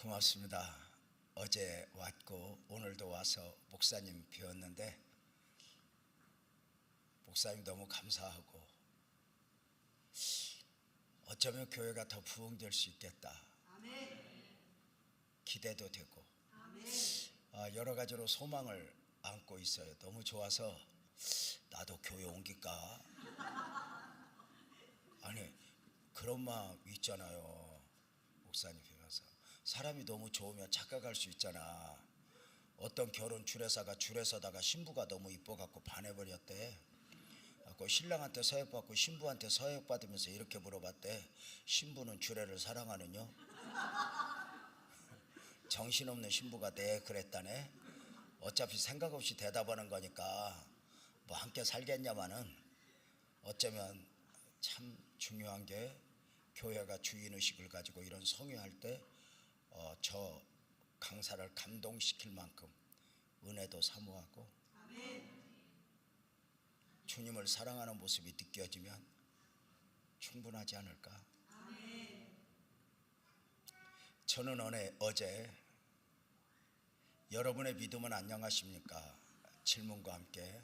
고맙습니다. 어제 왔고 오늘도 와서 목사님 뵈었는데 목사님 너무 감사하고 어쩌면 교회가 더 부흥될 수 있겠다. 기대도 되고 여러 가지로 소망을 안고 있어요. 너무 좋아서 나도 교회 옮길까? 아니 그런 마음 있잖아요. 목사님 뵈면서 사람이 너무 좋으면 착각할 수 있잖아. 어떤 결혼 주례사가 줄에 서다가 신부가 너무 이뻐갖고 반해버렸대. 그 신랑한테 서약받고 신부한테 서약받으면서 이렇게 물어봤대. 신부는 주례를 사랑하느냐? 정신없는 신부가 네 그랬다네. 어차피 생각 없이 대답하는 거니까 뭐 함께 살겠냐마는 어쩌면 참 중요한 게 교회가 주인의식을 가지고 이런 성회할 때 저 강사를 감동시킬 만큼 은혜도 사모하고 주님을 사랑하는 모습이 느껴지면 충분하지 않을까. 저는 어제 여러분의 믿음은 안녕하십니까? 질문과 함께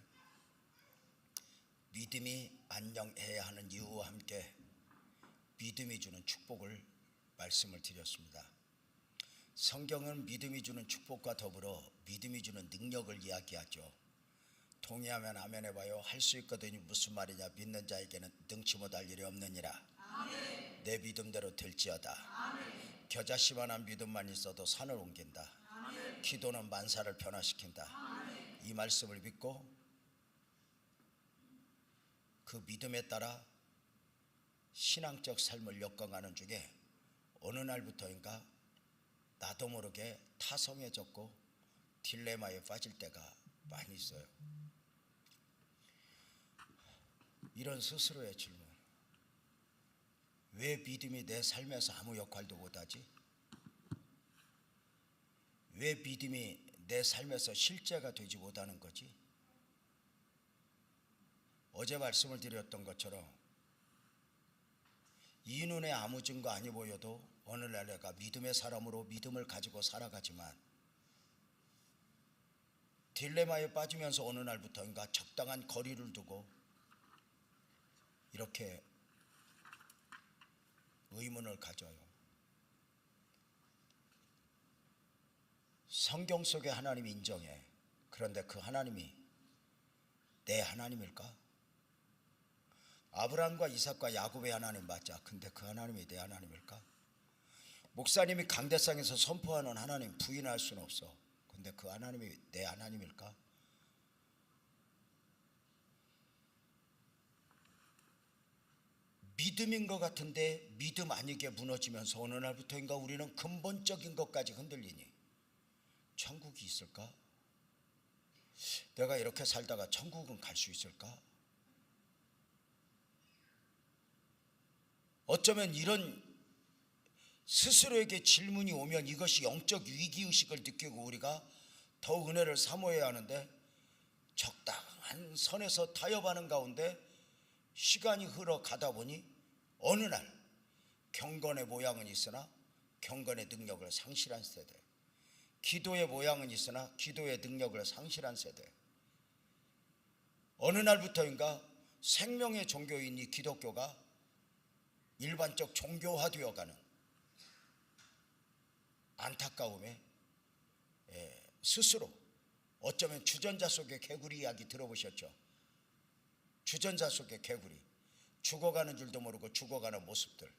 믿음이 안녕해야 하는 이유와 함께 믿음이 주는 축복을 말씀을 드렸습니다. 성경은 믿음이 주는 축복과 더불어 믿음이 주는 능력을 이야기하죠. 동의하면 아멘 해봐요. 할 수 있거든요. 무슨 말이냐? 믿는 자에게는 능치 못할 일이 없느니라. 아멘. 내 믿음대로 될지어다. 아멘. 겨자씨만한 믿음만 있어도 산을 옮긴다. 아멘. 기도는 만사를 변화시킨다. 아멘. 이 말씀을 믿고 그 믿음에 따라 신앙적 삶을 엮어가는 중에 어느 날부터인가 나도 모르게 타성해졌고 딜레마에 빠질 때가 많이 있어요. 이런 스스로의 질문. 왜 믿음이 내 삶에서 아무 역할도 못하지? 왜 믿음이 내 삶에서 실제가 되지 못하는 거지? 어제 말씀을 드렸던 것처럼 이 눈에 아무 증거 아니 보여도 어느 날 내가 믿음의 사람으로 믿음을 가지고 살아가지만 딜레마에 빠지면서 어느 날부터인가 적당한 거리를 두고 이렇게 의문을 가져요. 성경 속에 하나님이 인정해. 그런데 그 하나님이 내 하나님일까? 아브라함과 이삭과 야곱의 하나님 맞자. 근데 그 하나님이 내 하나님일까? 목사님이 강대상에서 선포하는 하나님 부인할 수는 없어. 근데 그 하나님이 내 하나님일까? 믿음인 것 같은데 믿음 아니게 무너지면서 어느 날부터인가 우리는 근본적인 것까지 흔들리니 천국이 있을까? 내가 이렇게 살다가 천국은 갈 수 있을까? 어쩌면 이런 스스로에게 질문이 오면 이것이 영적 위기의식을 느끼고 우리가 더 은혜를 사모해야 하는데 적당한 선에서 타협하는 가운데 시간이 흘러가다 보니 어느 날 경건의 모양은 있으나 경건의 능력을 상실한 세대, 기도의 모양은 있으나 기도의 능력을 상실한 세대, 어느 날부터인가 생명의 종교인 이 기독교가 일반적 종교화되어가는 안타까움에 스스로 어쩌면 주전자 속의 개구리 이야기 들어보셨죠? 주전자 속의 개구리, 죽어가는 줄도 모르고 죽어가는 모습들,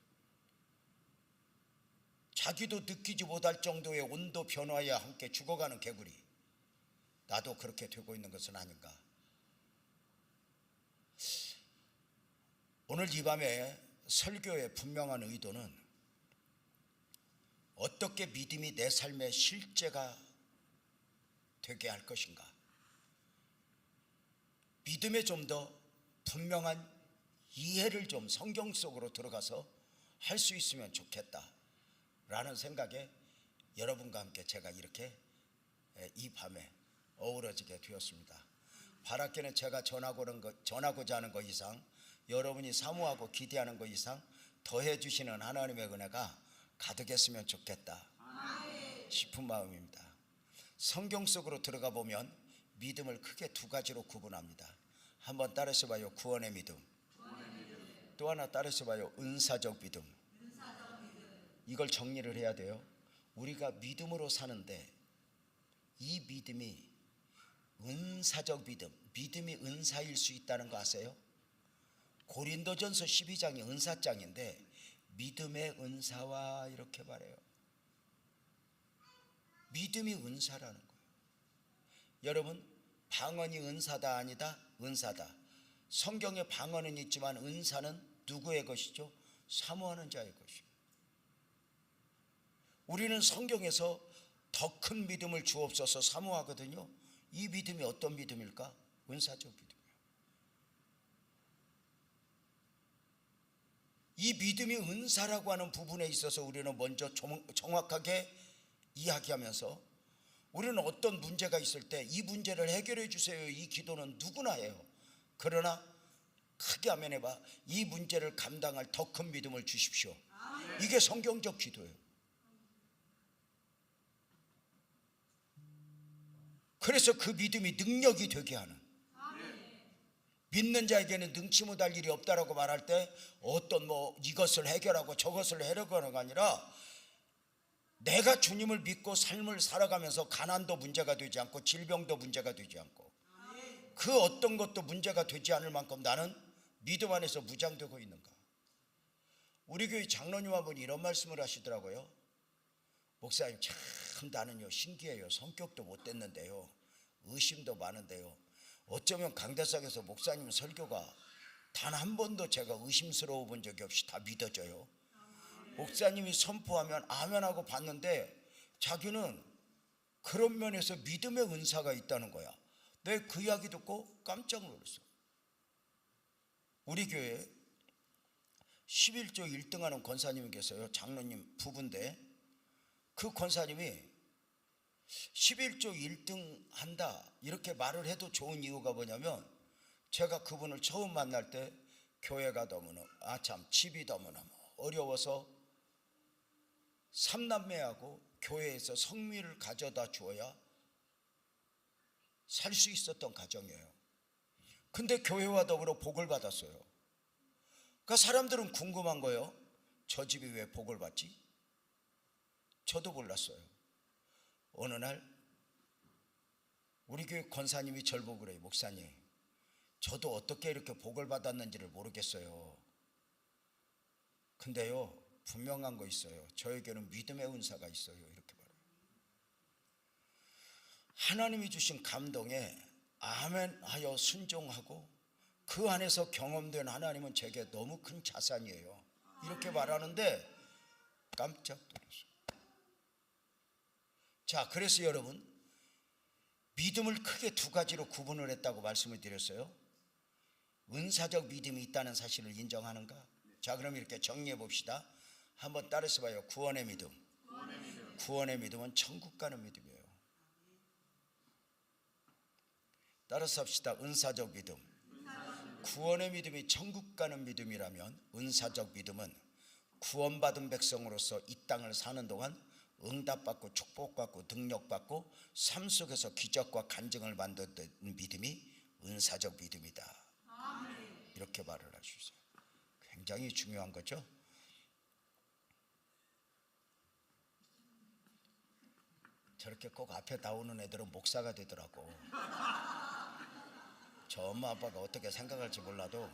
자기도 느끼지 못할 정도의 온도 변화와 함께 죽어가는 개구리. 나도 그렇게 되고 있는 것은 아닌가? 오늘 이 밤에 설교의 분명한 의도는 어떻게 믿음이 내 삶의 실제가 되게 할 것인가? 믿음에 좀 더 분명한 이해를 좀 성경 속으로 들어가서 할 수 있으면 좋겠다 라는 생각에 여러분과 함께 제가 이렇게 이 밤에 어우러지게 되었습니다. 바랄게는 제가 전하고자 하는 것 이상, 여러분이 사모하고 기대하는 것 이상 더해 주시는 하나님의 은혜가 가득했으면 좋겠다. 싶은 마음입니다. 성경 속으로 들어가 보면 믿음을 크게 두 가지로 구분합니다. 한번 따라서 봐요. 구원의 믿음. 또 하나 따라서 봐요. 은사적 믿음. 이걸 정리를 해야 돼요. 우리가 믿음으로 사는데 이 믿음이 은사적 믿음, 믿음이 은사일 수 있다는 거 아세요? 고린도전서 12장이 은사장인데 믿음의 은사와 이렇게 말해요. 믿음이 은사라는 거예요. 여러분, 방언이 은사다 아니다? 은사다. 성경에 방언은 있지만 은사는 누구의 것이죠? 사모하는 자의 것이에요. 우리는 성경에서 더 큰 믿음을 주옵소서 사모하거든요. 이 믿음이 어떤 믿음일까? 은사적 믿음이에요. 이 믿음이 은사라고 하는 부분에 있어서 우리는 먼저 정확하게 이야기하면서 우리는 어떤 문제가 있을 때 이 문제를 해결해 주세요, 이 기도는 누구나 해요. 그러나 크게 하면 해봐. 이 문제를 감당할 더 큰 믿음을 주십시오. 이게 성경적 기도예요. 그래서 그 믿음이 능력이 되게 하는, 믿는 자에게는 능치 못할 일이 없다라고 말할 때 어떤 이것을 해결하고 저것을 해결하고 하는 게 아니라 내가 주님을 믿고 삶을 살아가면서 가난도 문제가 되지 않고 질병도 문제가 되지 않고 그 어떤 것도 문제가 되지 않을 만큼 나는 믿음 안에서 무장되고 있는가. 우리 교회 장로님 한 분이 이런 말씀을 하시더라고요. 목사님, 참 나는요 신기해요. 성격도 못 됐는데요, 의심도 많은데요, 어쩌면 강대상에서 목사님 설교가 단 한 번도 제가 의심스러워 본 적이 없이 다 믿어져요. 목사님이 선포하면 아멘하고 봤는데 자기는 그런 면에서 믿음의 은사가 있다는 거야. 내가 그 이야기 듣고 깜짝 놀랐어. 우리 교회에 11조 1등하는 권사님이 계세요. 장로님 부부인데 그 권사님이 11조 1등 한다 이렇게 말을 해도 좋은 이유가 뭐냐면, 제가 그분을 처음 만날 때 교회가 너무나 집이 너무나 어려워서 삼남매하고 교회에서 성미를 가져다 주어야 살 수 있었던 가정이에요. 근데 교회와 더불어 복을 받았어요. 그러니까 사람들은 궁금한 거예요. 저 집이 왜 복을 받지? 저도 몰랐어요. 어느 날 우리 교회 권사님이 절 보고 그래요. 목사님, 저도 어떻게 이렇게 복을 받았는지를 모르겠어요. 근데요 분명한 거 있어요. 저에게는 믿음의 은사가 있어요. 이렇게 말해요. 하나님이 주신 감동에 아멘하여 순종하고 그 안에서 경험된 하나님은 제게 너무 큰 자산이에요. 이렇게 말하는데 깜짝 놀랐어요. 자, 그래서 여러분, 믿음을 크게 두 가지로 구분을 했다고 말씀을 드렸어요. 은사적 믿음이 있다는 사실을 인정하는가? 자, 그럼 이렇게 정리해 봅시다. 한번 따라서 봐요. 구원의 믿음. 구원의 믿음은 천국 가는 믿음이에요. 따라서 합시다. 은사적 믿음. 구원의 믿음이 천국 가는 믿음이라면 은사적 믿음은 구원받은 백성으로서 이 땅을 사는 동안 응답받고 축복받고 능력받고 삶 속에서 기적과 간증을 만드는 믿음이 은사적 믿음이다. 이렇게 말을 하셨어요. 굉장히 중요한 거죠. 저렇게 꼭 앞에 나오는 애들은 목사가 되더라고. 저 엄마 아빠가 어떻게 생각할지 몰라도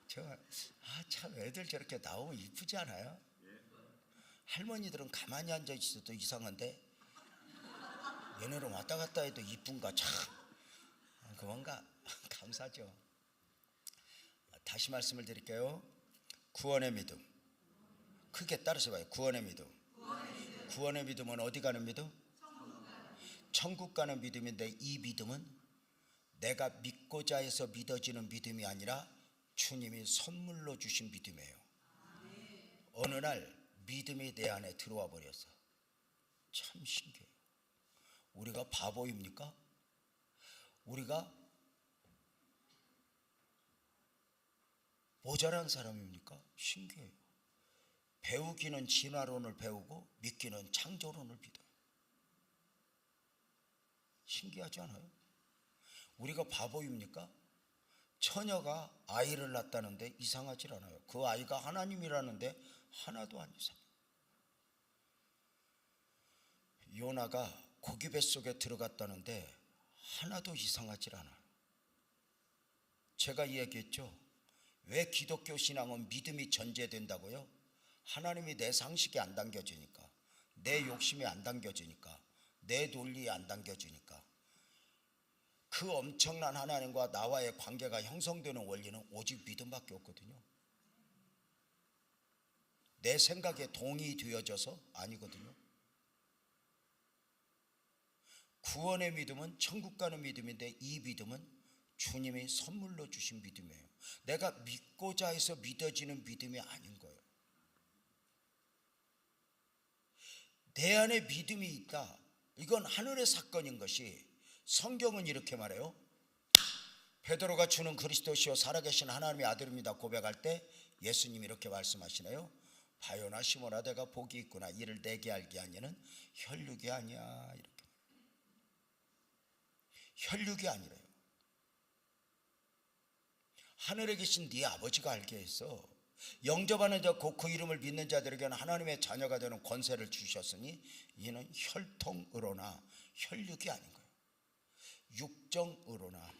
제가 참 애들 저렇게 나오면 이쁘지 않아요? 할머니들은 가만히 앉아 있어도 이상한데 얘네는 왔다 갔다 해도 이쁜가. 참 그런가 감사죠. 다시 말씀을 드릴게요. 구원의 믿음. 크게 따라서 봐요. 구원의 믿음. 구원의 믿음은 어디 가는 믿음? 천국 가는 믿음인데 이 믿음은 내가 믿고자 해서 믿어지는 믿음이 아니라 주님이 선물로 주신 믿음이에요. 어느 날 믿음이 내 안에 들어와 버렸어. 참 신기해요. 우리가 바보입니까? 우리가 모자란 사람입니까? 신기해요. 배우기는 진화론을 배우고 믿기는 창조론을 믿어요. 신기하지 않아요? 우리가 바보입니까? 처녀가 아이를 낳았다는데 이상하지 않아요. 그 아이가 하나님이라는데 하나도 안 이상해요. 요나가 고기 뱃속에 들어갔다는데 하나도 이상하지 않아요. 제가 이야기했죠. 왜 기독교 신앙은 믿음이 전제된다고요? 하나님이 내 상식에 안 당겨지니까, 내 욕심에 안 당겨지니까, 내 논리에 안 당겨지니까. 그 엄청난 하나님과 나와의 관계가 형성되는 원리는 오직 믿음밖에 없거든요. 내 생각에 동의되어져서 아니거든요. 구원의 믿음은 천국 가는 믿음인데, 이 믿음은 주님이 선물로 주신 믿음이에요. 내가 믿고자 해서 믿어지는 믿음이 아닌 거예요. 내 안에 믿음이 있다. 이건 하늘의 사건인 것이, 성경은 이렇게 말해요. 베드로가 주는 그리스도시요 살아계신 하나님의 아들입니다 고백할 때 예수님이 이렇게 말씀하시네요. 바요나 시몬아, 내가 복이 있구나. 이를 내게 알게 하니는 혈육이 아니야. 이렇게. 혈육이 아니래요. 하늘에 계신 네 아버지가 알게 했어. 영접하는 자 곧 그 이름을 믿는 자들에게는 하나님의 자녀가 되는 권세를 주셨으니 이는 혈통으로나 혈육이 아닌 거예요. 육정으로나.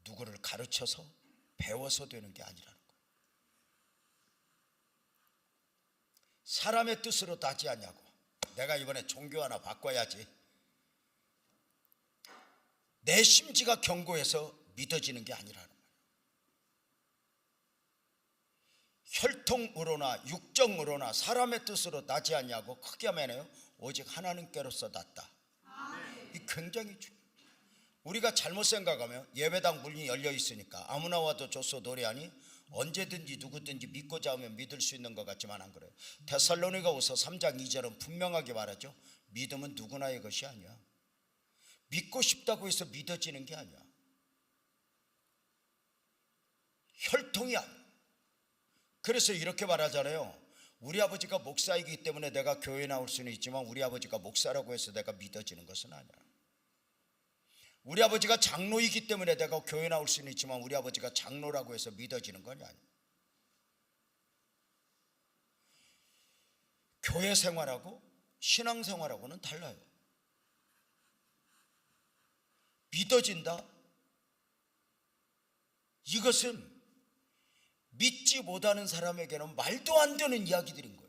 누구를 가르쳐서 배워서 되는 게 아니라는 거예요. 사람의 뜻으로 따지 않냐고. 내가 이번에 종교 하나 바꿔야지. 내 심지가 견고해서 믿어지는 게 아니라는 거예요. 혈통으로나 육정으로나 사람의 뜻으로 나지 않냐고 크게 하면요, 오직 하나님께로서 났다. 이 굉장히 중요해요. 우리가 잘못 생각하면 예배당 문이 열려 있으니까 아무나 와도 좋소 노래하니 언제든지 누구든지 믿고자 하면 믿을 수 있는 것 같지만 안 그래요. 데살로니가후서 3장 2절은 분명하게 말하죠. 믿음은 누구나의 것이 아니야. 믿고 싶다고 해서 믿어지는 게 아니야. 혈통이 아니야. 그래서 이렇게 말하잖아요. 우리 아버지가 목사이기 때문에 내가 교회에 나올 수는 있지만 우리 아버지가 목사라고 해서 내가 믿어지는 것은 아니야. 우리 아버지가 장로이기 때문에 내가 교회에 나올 수는 있지만 우리 아버지가 장로라고 해서 믿어지는 건 아니야. 교회 생활하고 신앙 생활하고는 달라요. 믿어진다? 이것은 믿지 못하는 사람에게는 말도 안 되는 이야기들인 거예요.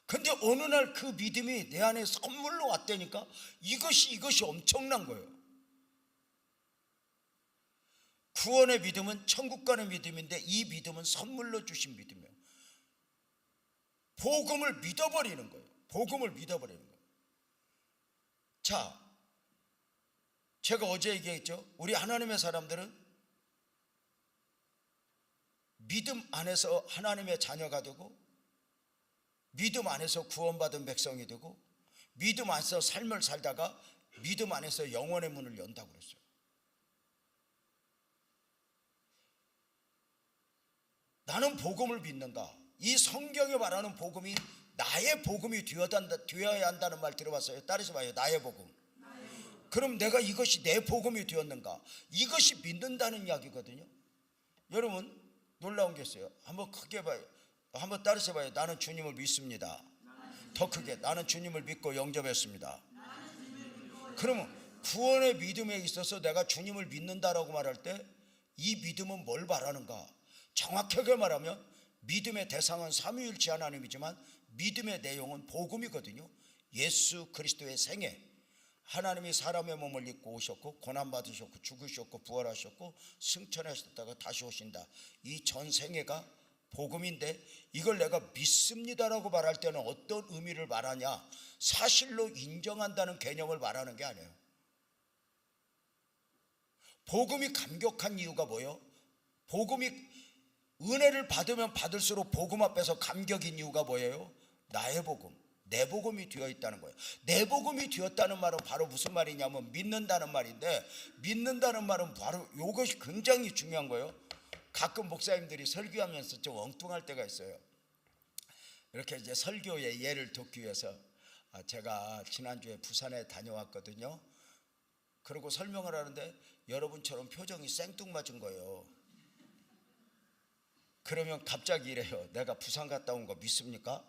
근데 어느 날 그 믿음이 내 안에 선물로 왔다니까 이것이 엄청난 거예요. 구원의 믿음은 천국 가는 믿음인데 이 믿음은 선물로 주신 믿음이에요. 복음을 믿어버리는 거예요. 복음을 믿어버리는 거예요. 자, 제가 어제 얘기했죠. 우리 하나님의 사람들은 믿음 안에서 하나님의 자녀가 되고 믿음 안에서 구원받은 백성이 되고 믿음 안에서 삶을 살다가 믿음 안에서 영원의 문을 연다고 그랬어요. 나는 복음을 믿는다. 이 성경에 말하는 복음이 나의 복음이 되어야 한다는 말 들어봤어요? 따르지 마요. 나의 복음. 그럼 내가 이것이 내 복음이 되었는가? 이것이 믿는다는 이야기거든요. 여러분 놀라운 게 있어요. 한번 크게 봐요. 한번 따라서 봐요. 나는 주님을 믿습니다. 더 크게 나는 주님을 믿고 영접했습니다. 그러면 구원의 믿음에 있어서 내가 주님을 믿는다라고 말할 때 이 믿음은 뭘 말하는가? 정확하게 말하면 믿음의 대상은 삼위일체 하나님이지만 믿음의 내용은 복음이거든요. 예수 그리스도의 생애, 하나님이 사람의 몸을 입고 오셨고 고난받으셨고 죽으셨고 부활하셨고 승천하셨다가 다시 오신다. 이 전 생애가 복음인데 이걸 내가 믿습니다라고 말할 때는 어떤 의미를 말하냐? 사실로 인정한다는 개념을 말하는 게 아니에요. 복음이 감격한 이유가 뭐예요? 복음이 은혜를 받으면 받을수록 복음 앞에서 감격인 이유가 뭐예요? 나의 복음, 내 복음이 되어 있다는 거예요. 내 복음이 되었다는 말은 바로 무슨 말이냐면 믿는다는 말인데 믿는다는 말은 바로 이것이 굉장히 중요한 거예요. 가끔 목사님들이 설교하면서 좀 엉뚱할 때가 있어요. 이렇게 이제 설교의 예를 돕기 위해서 제가 지난주에 부산에 다녀왔거든요. 그러고 설명을 하는데 여러분처럼 표정이 생뚱맞은 거예요. 그러면 갑자기 이래요. 내가 부산 갔다 온 거 믿습니까?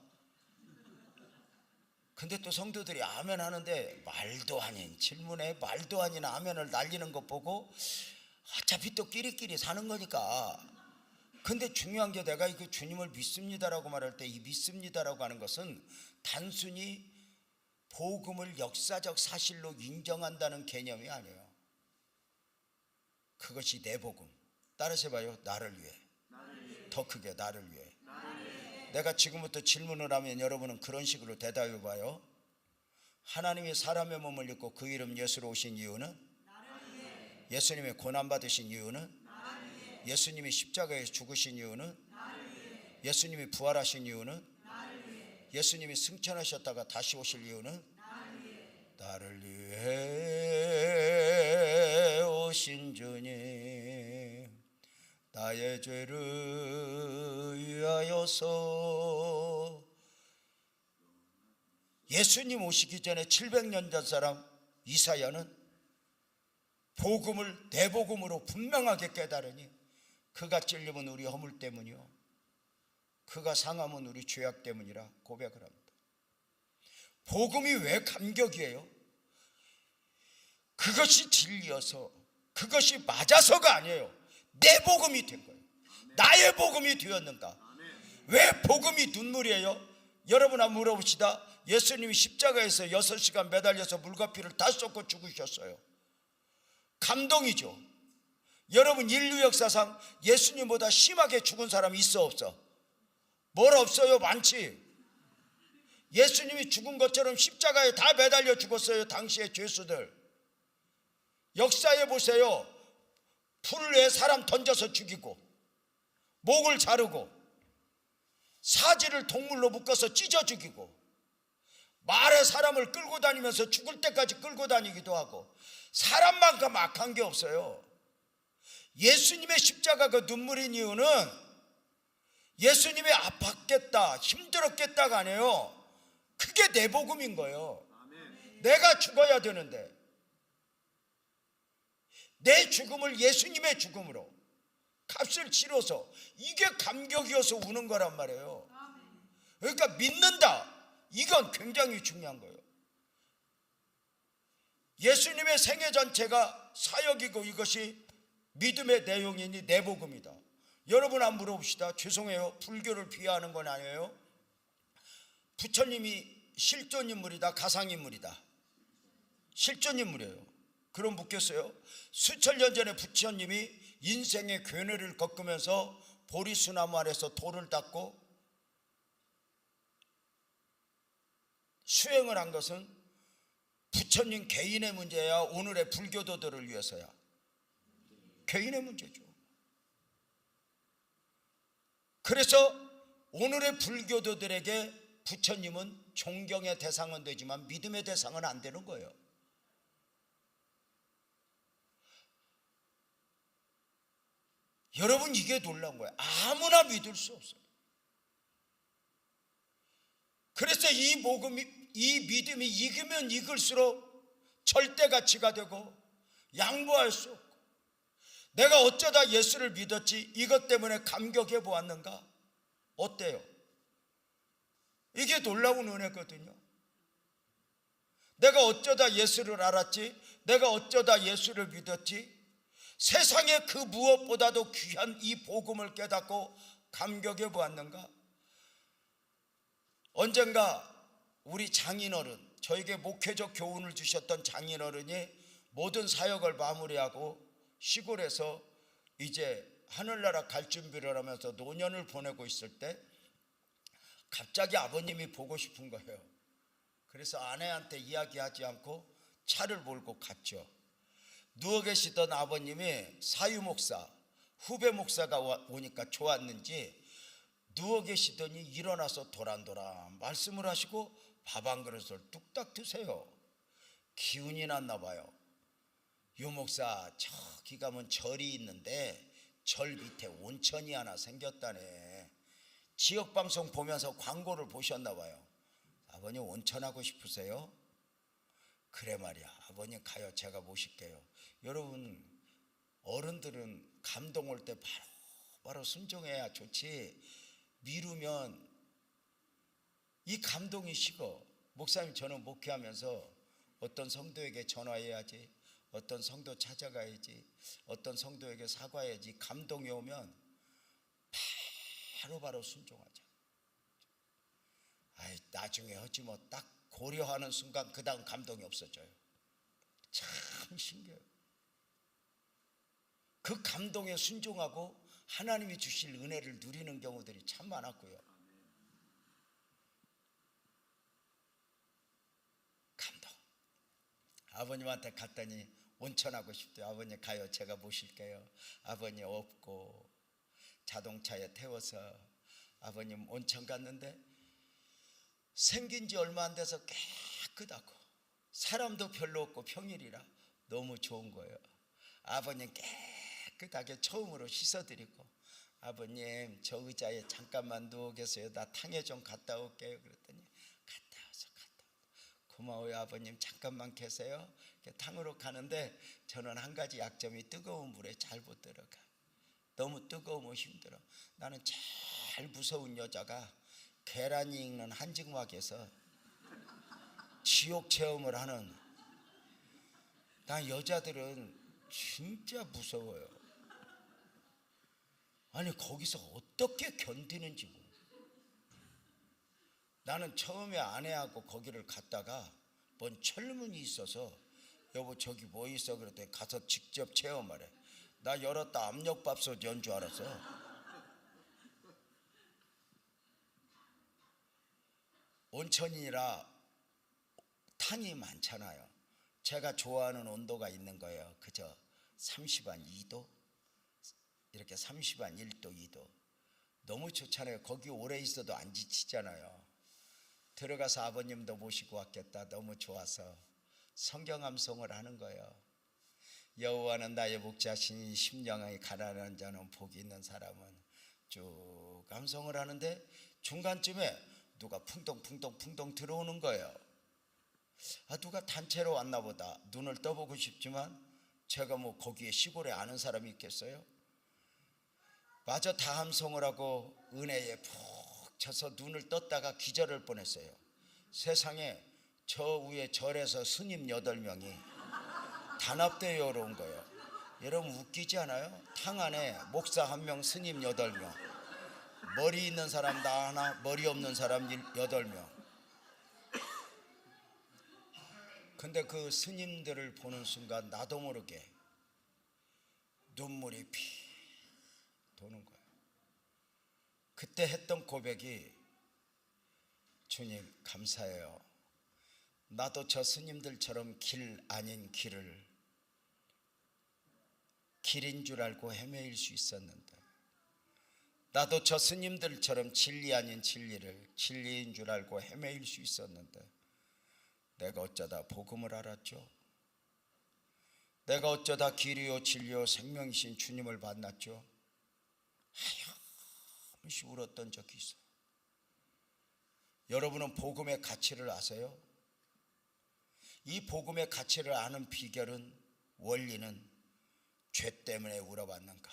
근데 또 성도들이 아멘 하는데 말도 아닌 질문에 말도 아닌 아멘을 날리는 것 보고 어차피 또 끼리끼리 사는 거니까. 근데 중요한 게 내가 이거 주님을 믿습니다라고 말할 때 이 믿습니다라고 하는 것은 단순히 복음을 역사적 사실로 인정한다는 개념이 아니에요. 그것이 내 복음. 따라서 해봐요. 나를 위해. 더 크게 나를 위해. 내가 지금부터 질문을 하면 여러분은 그런 식으로 대답해 봐요. 하나님이 사람의 몸을 입고 그 이름 예수로 오신 이유는? 예수님이 고난받으신 이유는? 예수님이 십자가에서 죽으신 이유는? 예수님이 부활하신 이유는? 예수님이 승천하셨다가 다시 오실 이유는? 나를 위해 오신 주님, 나의 죄를 위하여서. 예수님 오시기 전에 700년 전 사람 이사야는 복음을 내 복음으로 분명하게 깨달으니 그가 찔림은 우리 허물 때문이요 그가 상함은 우리 죄악 때문이라 고백을 합니다. 복음이 왜 감격이에요? 그것이 진리여서, 그것이 맞아서가 아니에요. 내 복음이 된 거예요. 나의 복음이 되었는가? 왜 복음이 눈물이에요? 여러분 한번 물어봅시다. 예수님이 십자가에서 6시간 매달려서 물과 피를 다 쏟고 죽으셨어요. 감동이죠. 여러분 인류 역사상 예수님보다 심하게 죽은 사람이 있어 없어? 뭘 없어요? 많지. 예수님이 죽은 것처럼 십자가에 다 매달려 죽었어요. 당시의 죄수들. 역사에 보세요. 풀에 사람 던져서 죽이고, 목을 자르고, 사지를 동물로 묶어서 찢어 죽이고, 말에 사람을 끌고 다니면서 죽을 때까지 끌고 다니기도 하고, 사람만큼 악한 게 없어요. 예수님의 십자가가 눈물인 이유는 예수님이 아팠겠다, 힘들었겠다가 아니에요. 그게 내 복음인 거예요. 내가 죽어야 되는데 내 죽음을 예수님의 죽음으로 값을 치러서, 이게 감격이어서 우는 거란 말이에요. 그러니까 믿는다, 이건 굉장히 중요한 거예요. 예수님의 생애 전체가 사역이고 이것이 믿음의 내용이니 내 복음이다. 여러분 한번 물어봅시다. 죄송해요, 불교를 비하하는 건 아니에요. 부처님이 실존인물이다, 가상인물이다? 실존인물이에요. 그럼 묻겠어요? 수천 년 전에 부처님이 인생의 괴뇌를 겪으면서 보리수나무 아래서 돌을 닦고 수행을 한 것은 부처님 개인의 문제야, 오늘의 불교도들을 위해서야? 개인의 문제죠. 그래서 오늘의 불교도들에게 부처님은 존경의 대상은 되지만 믿음의 대상은 안 되는 거예요. 여러분, 이게 놀라운 거예요. 아무나 믿을 수 없어요. 그래서 이 복음이, 이 믿음이 익으면 익을수록 절대 가치가 되고 양보할 수 없고, 내가 어쩌다 예수를 믿었지 이것 때문에 감격해 보았는가? 어때요? 이게 놀라운 은혜거든요. 내가 어쩌다 예수를 알았지, 내가 어쩌다 예수를 믿었지, 세상에 그 무엇보다도 귀한 이 복음을 깨닫고 감격해 보았는가? 언젠가 우리 장인어른, 저에게 목회적 교훈을 주셨던 장인어른이 모든 사역을 마무리하고 시골에서 이제 하늘나라 갈 준비를 하면서 노년을 보내고 있을 때 갑자기 아버님이 보고 싶은 거예요. 그래서 아내한테 이야기하지 않고 차를 몰고 갔죠. 누워 계시던 아버님이 사유목사, 후배 목사가 오니까 좋았는지 누워 계시더니 일어나서 도란도란 말씀을 하시고 밥 한 그릇을 뚝딱 드세요. 기운이 났나 봐요. 유 목사, 저기 가면 절이 있는데 절 밑에 온천이 하나 생겼다네. 지역방송 보면서 광고를 보셨나 봐요. 아버님 온천하고 싶으세요? 그래 말이야. 아버님 가요. 제가 모실게요. 여러분 어른들은 감동 올 때 바로 순종해야 좋지. 미루면 이 감동이 식어. 목사님 저는 목회하면서 어떤 성도에게 전화해야지, 어떤 성도 찾아가야지, 어떤 성도에게 사과해야지. 감동이 오면 바로 순종하자. 아이 나중에 하지 뭐. 딱 고려하는 순간 그 다음 감동이 없어져요. 참 신기해요. 그 감동에 순종하고 하나님이 주실 은혜를 누리는 경우들이 참 많았고요. 감동. 아버님한테 갔더니 온천하고 싶대요. 아버님 가요. 제가 모실게요. 아버님 없고 자동차에 태워서 아버님 온천 갔는데 생긴 지 얼마 안 돼서 깨끗하고 사람도 별로 없고 평일이라 너무 좋은 거예요. 아버님 깨끗하게 처음으로 씻어드리고 아버님 저 의자에 잠깐만 누워 계세요. 나 탕에 좀 갔다 올게요. 그랬더니 갔다 와서 고마워요 아버님 잠깐만 계세요. 탕으로 가는데 저는 한 가지 약점이 뜨거운 물에 잘 못 들어가. 너무 뜨거우면 힘들어. 나는 제일 무서운 여자가 계란이 익는 한증막에서 지옥 체험을 하는, 난 여자들은 진짜 무서워요. 아니 거기서 어떻게 견디는지 모르겠어요. 나는 처음에 아내하고 거기를 갔다가 뭔 철문이 있어서 여보 저기 뭐 있어 그랬더니 가서 직접 체험하래. 나 열었다 압력밥솥 연 줄 알았어. 온천이라 탕이 많잖아요. 제가 좋아하는 온도가 있는 거예요. 그저 30한 2도 이렇게 30한 1도 2도 너무 좋잖아요. 거기 오래 있어도 안 지치잖아요. 들어가서 아버님도 모시고 왔겠다. 너무 좋아서 성경 암송을 하는 거예요. 여호와는 나의 목자시니 심령이 가난한 자는 복이 있는 사람은 쭉 암송을 하는데 중간쯤에 누가 풍덩 들어오는 거예요. 누가 단체로 왔나 보다. 눈을 떠보고 싶지만 제가 뭐 거기에 시골에 아는 사람이 있겠어요? 마저 다 암송을 하고 은혜에 푹 쳐서 눈을 떴다가 기절할 뻔했어요. 세상에 저 위에 절에서 스님 8명이 단합대회로 온 거예요. 여러분 웃기지 않아요? 탕 안에 목사 1명, 스님 8명, 머리 있는 사람 나 하나, 머리 없는 사람 8명. 근데 그 스님들을 보는 순간 나도 모르게 눈물이 피 도는 거예요. 그때 했던 고백이 주님 감사해요. 나도 저 스님들처럼 길 아닌 길을 길인 줄 알고 헤매일 수 있었는데, 나도 저 스님들처럼 진리 아닌 진리를 진리인 줄 알고 헤매일 수 있었는데 내가 어쩌다 복음을 알았죠. 내가 어쩌다 길이요 진리요 생명이신 주님을 만났죠. 하염없이 울었던 적이 있어요. 여러분은 복음의 가치를 아세요? 이 복음의 가치를 아는 비결은, 원리는 죄 때문에 울어봤는가?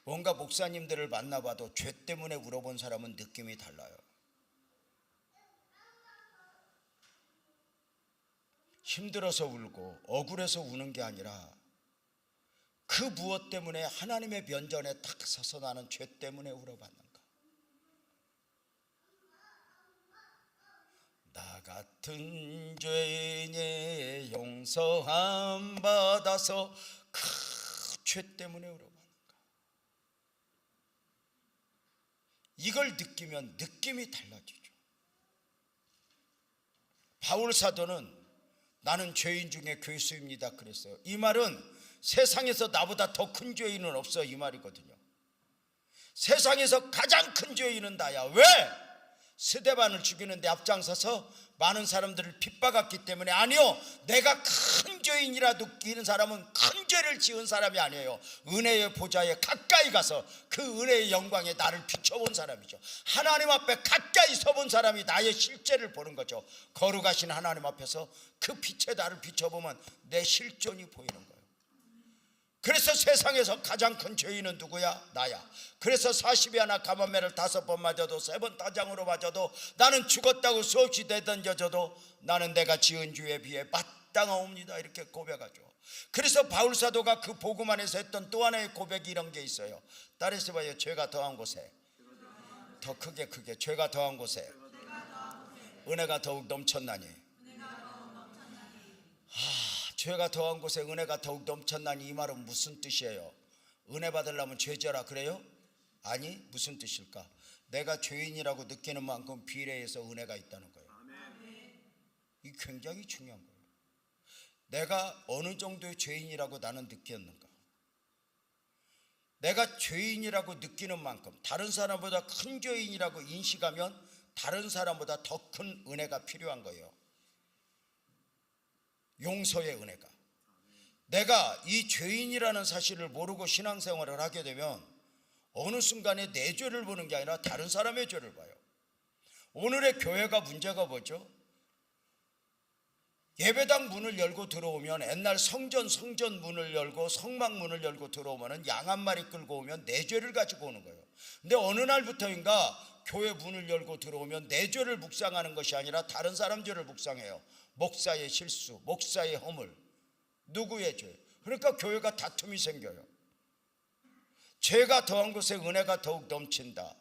뭔가 목사님들을 만나봐도 죄 때문에 울어본 사람은 느낌이 달라요. 힘들어서 울고 억울해서 우는 게 아니라 그 무엇 때문에 하나님의 면전에 딱 서서 나는 죄 때문에 울어봤는가? 나 같은 죄인의 용서함 받아서 그 죄 때문에 울어봤는가? 이걸 느끼면 느낌이 달라지죠. 바울 사도는 나는 죄인 중에 괴수입니다 그랬어요. 이 말은 세상에서 나보다 더 큰 죄인은 없어 이 말이거든요. 세상에서 가장 큰 죄인은 나야. 왜? 스데반을 죽이는데 앞장서서 많은 사람들을 핍박했기 때문에 아니요, 내가 큰 죄인이라 느끼는 사람은 큰 죄를 지은 사람이 아니에요. 은혜의 보좌에 가까이 가서 그 은혜의 영광에 나를 비춰본 사람이죠. 하나님 앞에 가까이 서본 사람이 나의 실제를 보는 거죠. 거룩하신 하나님 앞에서 그 빛에 나를 비춰보면 내 실존이 보이는 거예요. 그래서 세상에서 가장 큰 죄인은 누구야? 나야. 그래서 40이 하나 가만매를 5번 맞아도 3번 타장으로 맞아도 나는 죽었다고 수없이 내던져져도 나는 내가 지은 죄에 비해 마땅하옵니다, 이렇게 고백하죠. 그래서 바울사도가 그 복음 안에서 했던 또 하나의 고백이 이런 게 있어요. 따라서 봐요. 죄가 더한 곳에, 더 크게 죄가 더한 곳에 은혜가 더욱 넘쳤나니. 죄가 더한 곳에 은혜가 더욱 넘쳤나니, 이 말은 무슨 뜻이에요? 은혜 받으려면 죄져라 그래요? 아니, 무슨 뜻일까? 내가 죄인이라고 느끼는 만큼 비례해서 은혜가 있다는 거예요. 이 굉장히 중요한 거예요. 내가 어느 정도의 죄인이라고 나는 느꼈는가? 내가 죄인이라고 느끼는 만큼 다른 사람보다 큰 죄인이라고 인식하면 다른 사람보다 더 큰 은혜가 필요한 거예요. 용서의 은혜가. 내가 이 죄인이라는 사실을 모르고 신앙생활을 하게 되면 어느 순간에 내 죄를 보는 게 아니라 다른 사람의 죄를 봐요. 오늘의 교회가 문제가 뭐죠? 예배당 문을 열고 들어오면, 옛날 성전 문을 열고 성막 문을 열고 들어오면 양 한 마리 끌고 오면 내 죄를 가지고 오는 거예요. 근데 어느 날부터인가 교회 문을 열고 들어오면 내 죄를 묵상하는 것이 아니라 다른 사람 죄를 묵상해요. 목사의 실수, 목사의 허물, 누구의 죄. 그러니까 교회가 다툼이 생겨요. 죄가 더한 곳에 은혜가 더욱 넘친다.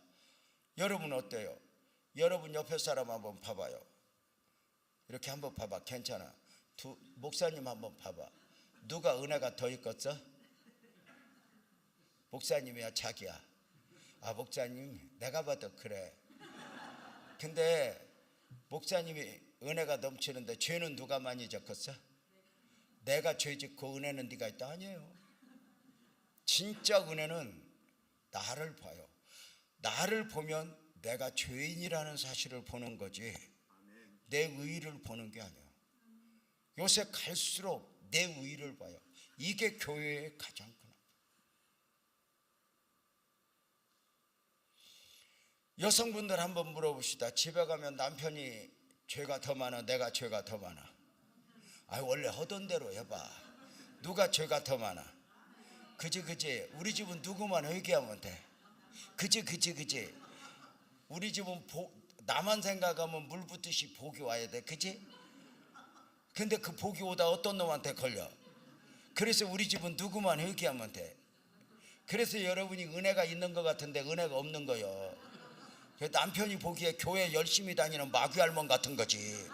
여러분 어때요? 여러분 옆에 사람 한번 봐봐요. 이렇게 한번 봐봐. 괜찮아. 목사님 한번 봐봐. 누가 은혜가 더 있겠어? 목사님이야, 자기야? 아, 목사님 내가 봐도 그래. 근데 목사님이 은혜가 넘치는데 죄는 누가 많이 졌겠어? 내가 죄 짓고 은혜는 네가 있다? 아니에요. 진짜 은혜는 나를 봐요. 나를 보면 내가 죄인이라는 사실을 보는 거지 내 의의를 보는 게 아니에요. 요새 갈수록 내 의의를 봐요. 이게 교회의 가장 큰. 여성분들 한번 물어봅시다. 집에 가면 남편이 죄가 더 많아, 내가 죄가 더 많아? 아, 원래 하던 대로 해봐. 누가 죄가 더 많아? 그지. 우리 집은 누구만 회개하면 돼. 그지. 우리 집은 나만 생각하면 물 붓듯이 복이 와야 돼. 그지? 근데 그 복이 오다 어떤 놈한테 걸려. 그래서 우리 집은 누구만 회개하면 돼. 그래서 여러분이 은혜가 있는 것 같은데 은혜가 없는 거예요. 남편이 보기에 교회 열심히 다니는 마귀 할멈 같은 거지.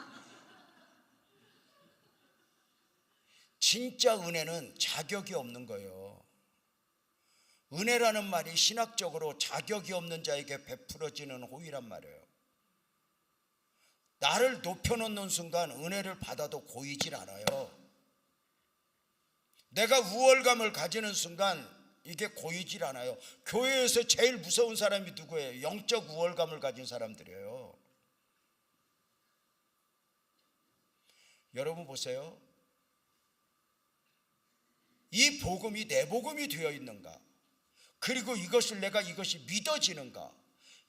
진짜 은혜는 자격이 없는 거예요. 은혜라는 말이 신학적으로 자격이 없는 자에게 베풀어지는 호의란 말이에요. 나를 높여놓는 순간 은혜를 받아도 고이질 않아요. 내가 우월감을 가지는 순간 이게 고이질 않아요. 교회에서 제일 무서운 사람이 누구예요? 영적 우월감을 가진 사람들이에요. 여러분 보세요. 이 복음이 내 복음이 되어 있는가? 그리고 이것이 믿어지는가?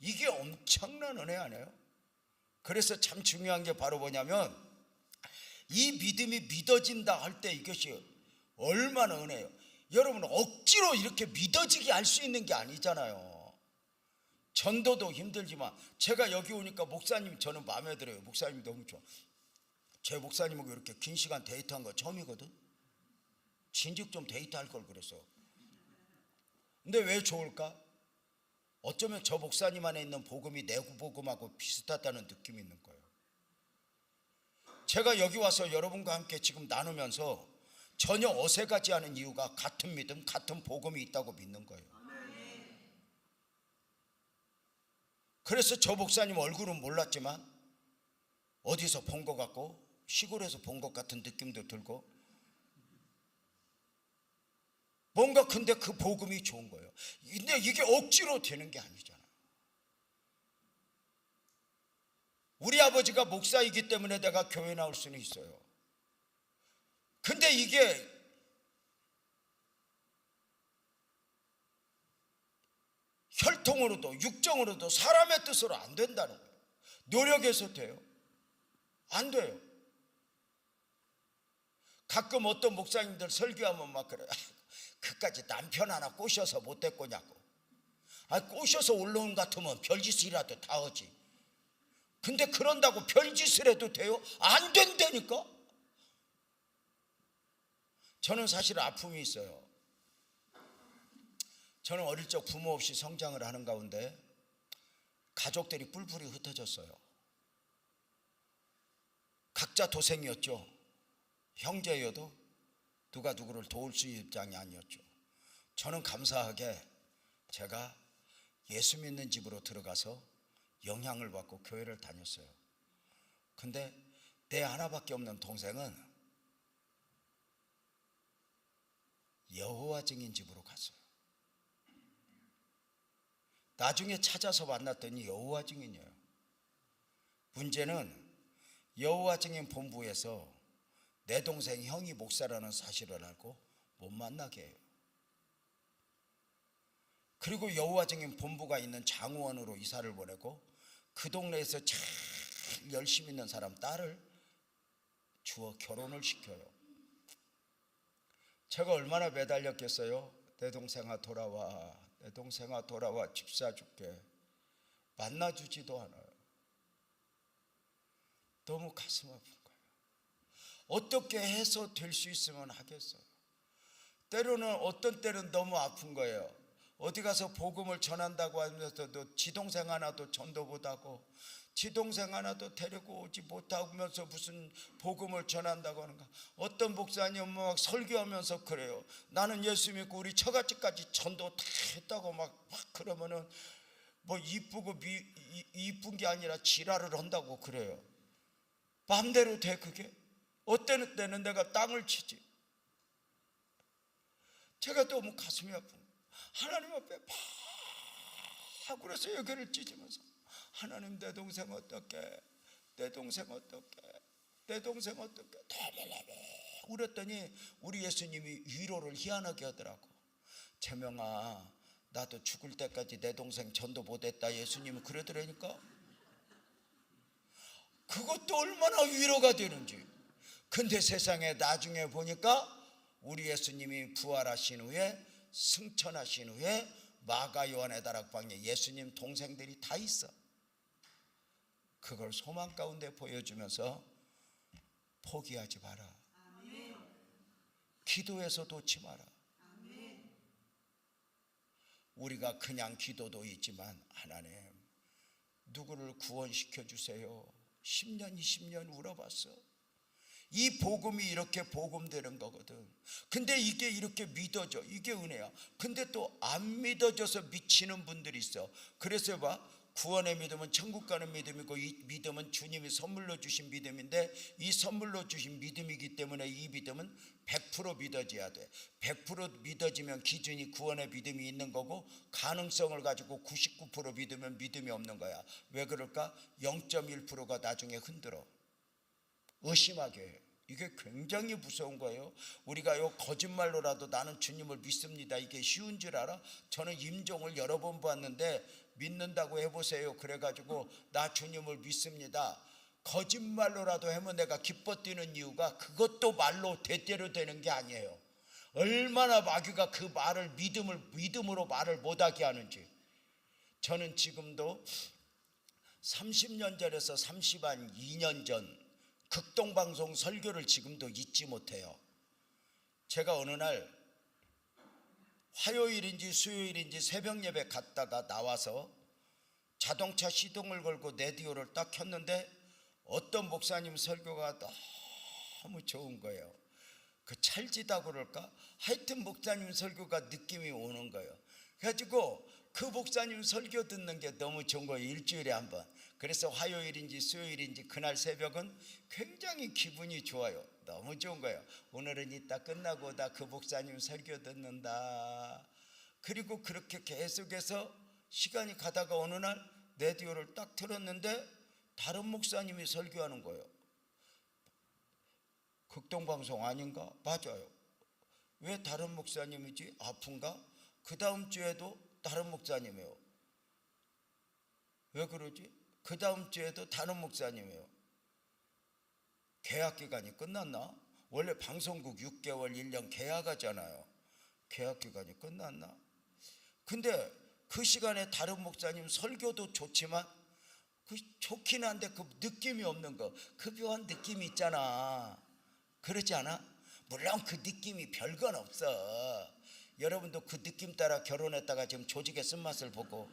이게 엄청난 은혜 아니에요? 그래서 참 중요한 게 바로 뭐냐면 이 믿음이 믿어진다 할 때 이것이 얼마나 은혜예요. 여러분 억지로 이렇게 믿어지게 할 수 있는 게 아니잖아요. 전도도 힘들지만 제가 여기 오니까 목사님 저는 마음에 들어요. 목사님 너무 좋아. 제 목사님하고 이렇게 긴 시간 데이트한 거 처음이거든. 진즉 좀 데이트할 걸 그랬어. 근데 왜 좋을까? 어쩌면 저 목사님 안에 있는 복음이 내 복음하고 비슷하다는 느낌이 있는 거예요. 제가 여기 와서 여러분과 함께 지금 나누면서 전혀 어색하지 않은 이유가 같은 믿음, 같은 복음이 있다고 믿는 거예요. 그래서 저 목사님 얼굴은 몰랐지만 어디서 본 것 같고 시골에서 본 것 같은 느낌도 들고 뭔가 근데 그 복음이 좋은 거예요. 근데 이게 억지로 되는 게 아니잖아요. 우리 아버지가 목사이기 때문에 내가 교회 나올 수는 있어요. 근데 이게 혈통으로도 육정으로도 사람의 뜻으로 안 된다는 거예요. 노력해서 돼요? 안 돼요. 가끔 어떤 목사님들 설교하면 막 그래요. 그까지 남편 하나 꼬셔서 못 됐거냐고. 꼬셔서 올라온 것 같으면 별짓이라도 다 하지. 근데 그런다고 별짓을 해도 돼요? 안 된다니까. 저는 사실 아픔이 있어요. 저는 어릴 적 부모 없이 성장을 하는 가운데 가족들이 뿔뿔이 흩어졌어요. 각자 도생이었죠. 형제여도 누가 누구를 도울 수 있는 입장이 아니었죠. 저는 감사하게 제가 예수 믿는 집으로 들어가서 영향을 받고 교회를 다녔어요. 근데 내 하나밖에 없는 동생은 여호와 증인 집으로 갔어요. 나중에 찾아서 만났더니 여호와 증인이에요. 문제는 여호와 증인 본부에서 내 동생 형이 목사라는 사실을 알고 못 만나게 해요. 그리고 여호와 증인 본부가 있는 장우원으로 이사를 보내고 그 동네에서 제일 열심히 있는 사람 딸을 주어 결혼을 시켜요. 제가 얼마나 매달렸겠어요. 내 동생아 돌아와, 내 동생아 돌아와, 집 사줄게. 만나주지도 않아요. 너무 가슴 아픈 거예요. 어떻게 해서 될 수 있으면 하겠어요. 때로는 어떤 때는 너무 아픈 거예요. 어디 가서 복음을 전한다고 하면서도 지동생 하나도 전도 못하고 지동생 하나도 데리고 오지 못하면서 무슨 복음을 전한다고 하는가. 어떤 목사님은 막 설교하면서 그래요. 나는 예수 믿고 우리 처갓집까지 전도 다 했다고 막 그러면은 뭐 이쁜 게 아니라 지랄을 한다고 그래요. 마음대로 돼 그게? 어떤 때는 내가 땅을 치지. 제가 너무 가슴이 아픈 거예요. 하나님 앞에 막 그래서 여기를 찢으면서 하나님 내 동생 어떡해, 내 동생 어떡해, 내 동생 어떡해 울었더니 우리 예수님이 위로를 희한하게 하더라고. 재명아 나도 죽을 때까지 내 동생 전도 못했다 예수님은 그러더라니까. 그것도 얼마나 위로가 되는지. 근데 세상에 나중에 보니까 우리 예수님이 부활하신 후에 승천하신 후에 마가 요한의 다락방에 예수님 동생들이 다 있어. 그걸 소망 가운데 보여주면서 포기하지 마라. 기도해서 놓지 마라. 우리가 그냥 기도도 있지만 하나님 누구를 구원시켜 주세요. 10년 20년 울어봤어. 이 복음이 이렇게 복음되는 거거든. 근데 이게 이렇게 믿어져. 이게 은혜야. 근데 또 안 믿어져서 미치는 분들이 있어. 그래서 봐, 구원의 믿음은 천국 가는 믿음이고 이 믿음은 주님이 선물로 주신 믿음인데 이 선물로 주신 믿음이기 때문에 이 믿음은 100% 믿어져야 돼. 100% 믿어지면 기준이 구원의 믿음이 있는 거고 가능성을 가지고 99% 믿으면 믿음이 없는 거야. 왜 그럴까? 0.1%가 나중에 흔들어. 의심하게 해요. 이게 굉장히 무서운 거예요. 우리가 거짓말로라도 나는 주님을 믿습니다. 이게 쉬운 줄 알아? 저는 임종을 여러 번 봤는데 믿는다고 해보세요. 그래가지고 나 주님을 믿습니다. 거짓말로라도 하면 내가 기뻐 뛰는 이유가 그것도 말로 대대로 되는 게 아니에요. 얼마나 마귀가 그 말을 믿음으로 말을 못하게 하는지. 저는 지금도 30년 전에서 32년 전 극동방송 설교를 지금도 잊지 못해요. 제가 어느 날 화요일인지 수요일인지 새벽 예배 갔다가 나와서 자동차 시동을 걸고 라디오를 딱 켰는데 어떤 목사님 설교가 너무 좋은 거예요. 그 찰지다 그럴까? 하여튼 목사님 설교가 느낌이 오는 거예요. 그래가지고 그 목사님 설교 듣는 게 너무 좋은 거예요. 일주일에 한 번. 그래서 화요일인지 수요일인지 그날 새벽은 굉장히 기분이 좋아요. 너무 좋은 거예요. 오늘은 이따 끝나고 나 그 목사님 설교 듣는다. 그리고 그렇게 계속해서 시간이 가다가 어느 날 라디오를 딱 틀었는데 다른 목사님이 설교하는 거예요. 극동방송 아닌가? 맞아요. 왜 다른 목사님이지? 아픈가? 그 다음 주에도 다른 목사님이에요. 왜 그러지? 그 다음 주에도 다른 목사님이에요. 계약 기간이 끝났나? 원래 방송국 6개월 1년 계약하잖아요. 계약 기간이 끝났나? 근데 그 시간에 다른 목사님 설교도 좋지만 그 좋긴 한데 그 느낌이 없는 거, 그 묘한 느낌이 있잖아. 그러지 않아? 물론 그 느낌이 별건 없어. 여러분도 그 느낌 따라 결혼했다가 지금 조직의 쓴맛을 보고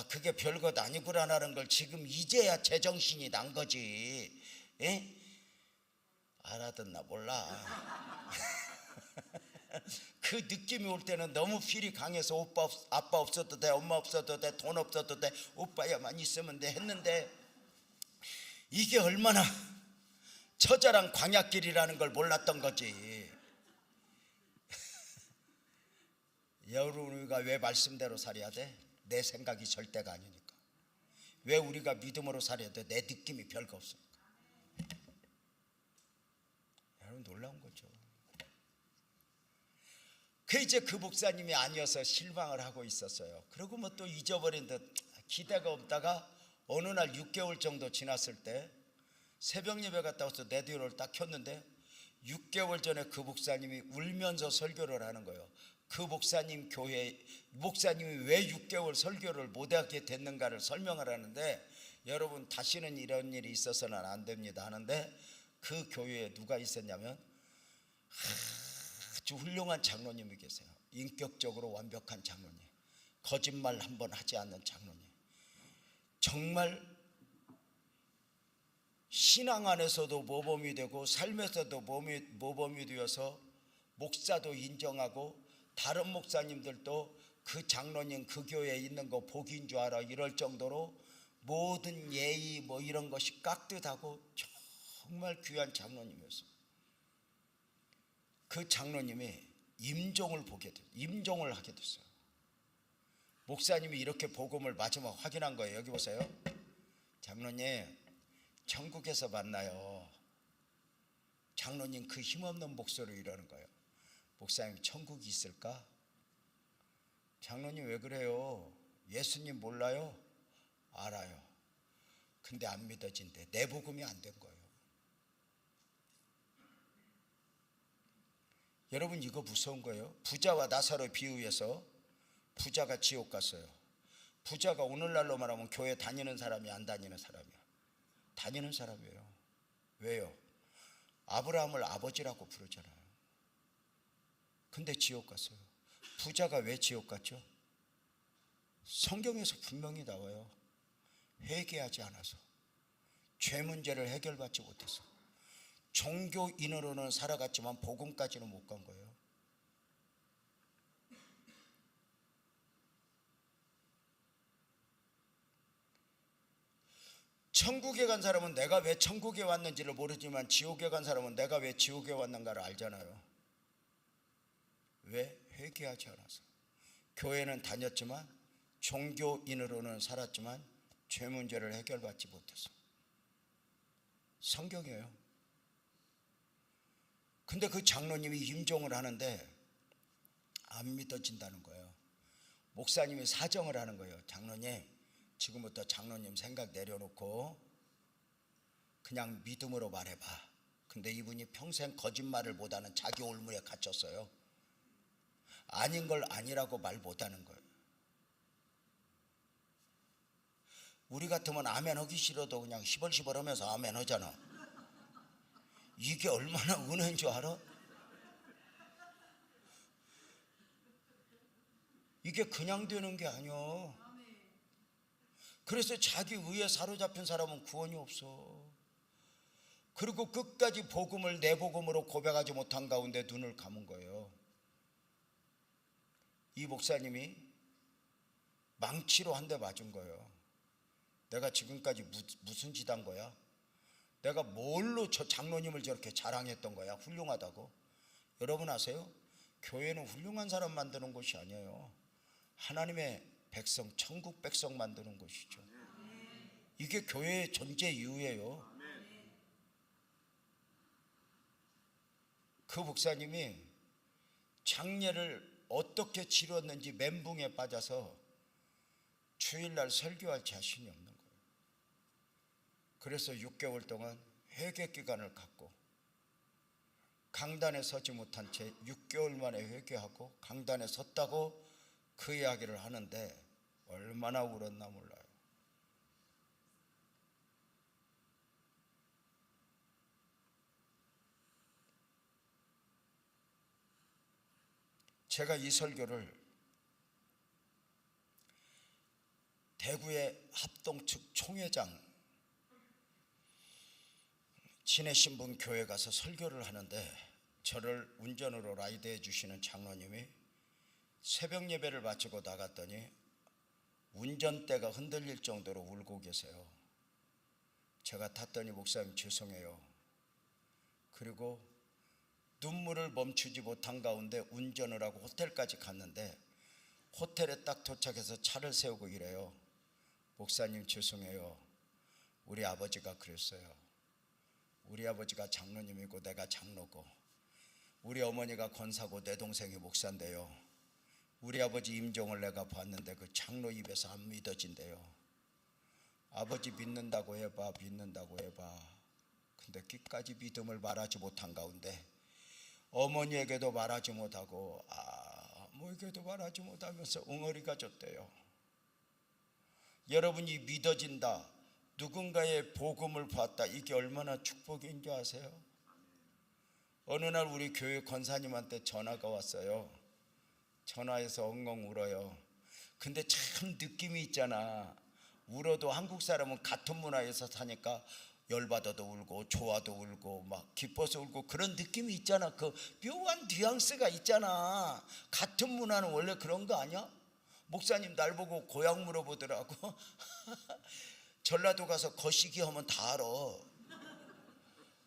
그게 별것 아니구나라는 걸 지금 이제야 제정신이 난 거지. 예? 알아듣나 몰라. 그 느낌이 올 때는 너무 필이 강해서 아빠 없어도 돼, 엄마 없어도 돼, 돈 없어도 돼, 오빠야만 있으면 돼 했는데 이게 얼마나 처절한 광야길이라는 걸 몰랐던 거지. 여러분과 왜 말씀대로 살아야 돼? 내 생각이 절대가 아니니까. 왜 우리가 믿음으로 살아야 돼? 내 느낌이 별거 없으니까. 여러분 놀라운 거죠. 이제 그 목사님이 아니어서 실망을 하고 있었어요. 그리고 뭐 또 잊어버린 듯 기대가 없다가 어느 날 6개월 정도 지났을 때 새벽 예배 갔다 와서 라디오를 딱 켰는데 6개월 전에 그 목사님이 울면서 설교를 하는 거예요. 그 목사님 교회 목사님이 왜 6개월 설교를 못하게 됐는가를 설명을 하는데, 여러분 다시는 이런 일이 있어서는 안 됩니다 하는데, 그 교회에 누가 있었냐면 아주 훌륭한 장로님이 계세요. 인격적으로 완벽한 장로님, 거짓말 한 번 하지 않는 장로님, 정말 신앙 안에서도 모범이 되고 삶에서도 모범이 되어서 목사도 인정하고 다른 목사님들도 그 장로님 그 교회에 있는 거 복인 줄 알아 이럴 정도로 모든 예의 뭐 이런 것이 깍듯하고 정말 귀한 장로님이었어요. 그 장로님이 임종을 하게 됐어요. 목사님이 이렇게 복음을 마지막 확인한 거예요. 여기 보세요. 장로님, 천국에서 만나요. 장로님 그 힘없는 목소리로 이러는 거예요. 목사님, 천국이 있을까? 장로님 왜 그래요? 예수님 몰라요? 알아요. 근데 안 믿어진대. 내 복음이 안 된 거예요. 여러분 이거 무서운 거예요. 부자와 나사로 비유해서 부자가 지옥 갔어요. 부자가 오늘날로 말하면 교회 다니는 사람이 안 다니는 사람이야. 다니는 사람이에요. 왜요? 아브라함을 아버지라고 부르잖아요. 근데 지옥 갔어요. 부자가 왜 지옥 갔죠? 성경에서 분명히 나와요. 회개하지 않아서, 죄 문제를 해결받지 못해서, 종교인으로는 살아갔지만 복음까지는 못 간 거예요. 천국에 간 사람은 내가 왜 천국에 왔는지를 모르지만 지옥에 간 사람은 내가 왜 지옥에 왔는가를 알잖아요. 왜? 회개하지 않아서. 교회는 다녔지만 종교인으로는 살았지만 죄 문제를 해결받지 못해서. 성경이에요. 근데 그 장로님이 임종을 하는데 안 믿어진다는 거예요. 목사님이 사정을 하는 거예요. 장로님, 지금부터 장로님 생각 내려놓고 그냥 믿음으로 말해봐. 근데 이분이 평생 거짓말을 못하는 자기 올무에 갇혔어요. 아닌 걸 아니라고 말 못하는 거예요. 우리 같으면 아멘 하기 싫어도 그냥 시벌시벌 하면서 아멘 하잖아. 이게 얼마나 은혜인 줄 알아? 이게 그냥 되는 게 아니야. 그래서 자기 의에 사로잡힌 사람은 구원이 없어. 그리고 끝까지 복음을 내 복음으로 고백하지 못한 가운데 눈을 감은 거예요. 이 목사님이 망치로 한 대 맞은 거예요. 내가 지금까지 무슨 짓 한 거야? 내가 뭘로 저 장로님을 저렇게 자랑했던 거야? 훌륭하다고? 여러분 아세요? 교회는 훌륭한 사람 만드는 곳이 아니에요. 하나님의 백성, 천국 백성 만드는 곳이죠. 이게 교회의 존재 이유예요. 그 목사님이 장례를 어떻게 치렀는지 멘붕에 빠져서 주일날 설교할 자신이 없는 거예요. 그래서 6개월 동안 회개 기간을 갖고 강단에 서지 못한 채 6개월 만에 회개하고 강단에 섰다고 그 이야기를 하는데 얼마나 울었나 몰라요. 제가 이 설교를 대구의 합동 측 총회장 친해신분 교회 가서 설교를 하는데 저를 운전으로 라이드해 주시는 장로님이 새벽 예배를 마치고 나갔더니 운전대가 흔들릴 정도로 울고 계세요. 제가 탔더니 목사님 죄송해요. 그리고 눈물을 멈추지 못한 가운데 운전을 하고 호텔까지 갔는데 호텔에 딱 도착해서 차를 세우고 이래요. 목사님 죄송해요. 우리 아버지가 그랬어요. 우리 아버지가 장로님이고 내가 장로고 우리 어머니가 권사고 내 동생이 목사인데요. 우리 아버지 임종을 내가 봤는데 그 장로 입에서 안 믿어진대요. 아버지 믿는다고 해봐 믿는다고 해봐. 근데 끝까지 믿음을 말하지 못한 가운데 어머니에게도 말하지 못하고 아무에게도 말하지 못하면서 웅어리가 졌대요. 여러분이 믿어진다, 누군가의 복음을 봤다, 이게 얼마나 축복인 줄 아세요? 어느 날 우리 교회 권사님한테 전화가 왔어요. 전화해서 엉엉 울어요. 근데 참 느낌이 있잖아. 울어도 한국 사람은 같은 문화에서 사니까 열받아도 울고 좋아도 울고 막 기뻐서 울고 그런 느낌이 있잖아. 그 묘한 뉘앙스가 있잖아. 같은 문화는 원래 그런 거 아니야? 목사님 날 보고 고향 물어보더라고. 전라도 가서 거시기 하면 다 알아.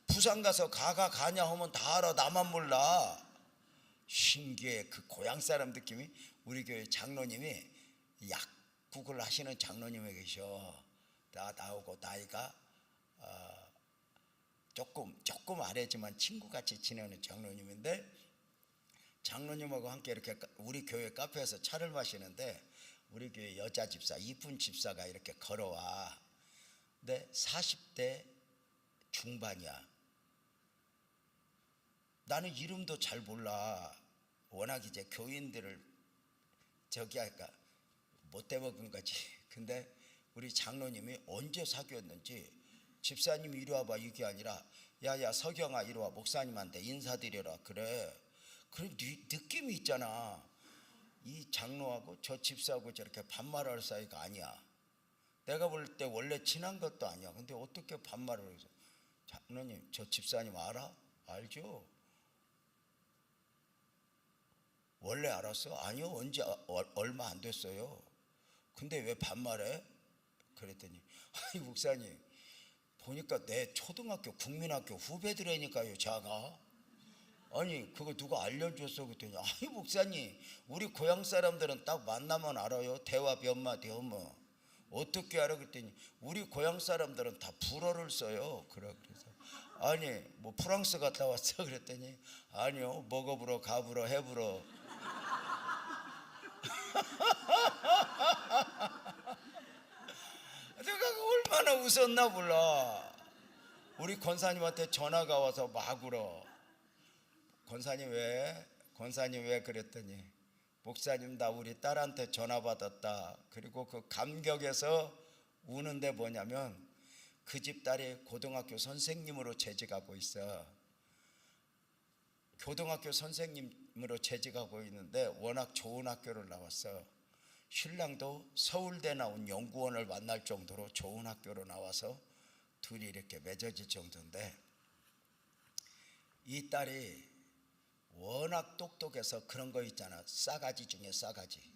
부산 가서 가냐 하면 다 알아. 나만 몰라. 신기해. 그 고향 사람 느낌이. 우리 교회 장로님이 약국을 하시는 장로님이 계셔. 나오고 나이가 조금 아래지만 친구같이 지내는 장로님인데, 장로님하고 함께 이렇게 우리 교회 카페에서 차를 마시는데 우리 교회 여자 집사, 이쁜 집사가 이렇게 걸어와. 근데 40대 중반이야. 나는 이름도 잘 몰라. 워낙 이제 교인들을 저기 할까 못 대먹은 거지. 근데 우리 장로님이 언제 사귀었는지 집사님 이리 와봐 이게 아니라 야야 서경아 이리 와 목사님한테 인사드려라 그래. 그런 느낌이 있잖아. 이 장로하고 저 집사하고 저렇게 반말할 사이가 아니야. 내가 볼 때 원래 친한 것도 아니야. 근데 어떻게 반말을 해서. 장로님 저 집사님 알아? 알죠? 원래 알았어? 아니요 언제 얼마 안 됐어요. 근데 왜 반말해? 그랬더니 아니 목사님 보니까 내 초등학교 국민학교 후배들이니까요 자가. 아니 그거 누가 알려줬어? 그랬더니 아니 목사님 우리 고향 사람들은 딱 만나면 알아요. 대화 몇 마디 하면. 어떻게 알아? 그랬더니 우리 고향 사람들은 다 불어를 써요. 그래서 아니 뭐 프랑스 갔다 왔어? 그랬더니 아니요 먹어불어 가불어 해불어. 내가 얼마나 웃었나 몰라. 우리 권사님한테 전화가 와서 막 울어. 권사님 왜 그랬더니 목사님 나 우리 딸한테 전화 받았다. 그리고 그 감격에서 우는데 뭐냐면 그 집 딸이 고등학교 선생님으로 재직하고 있어. 고등학교 선생님으로 재직하고 있는데 워낙 좋은 학교를 나왔어. 신랑도 서울대 나온 연구원을 만날 정도로 좋은 학교로 나와서 둘이 이렇게 맺어질 정도인데, 이 딸이 워낙 똑똑해서 그런 거 있잖아. 싸가지 중에 싸가지.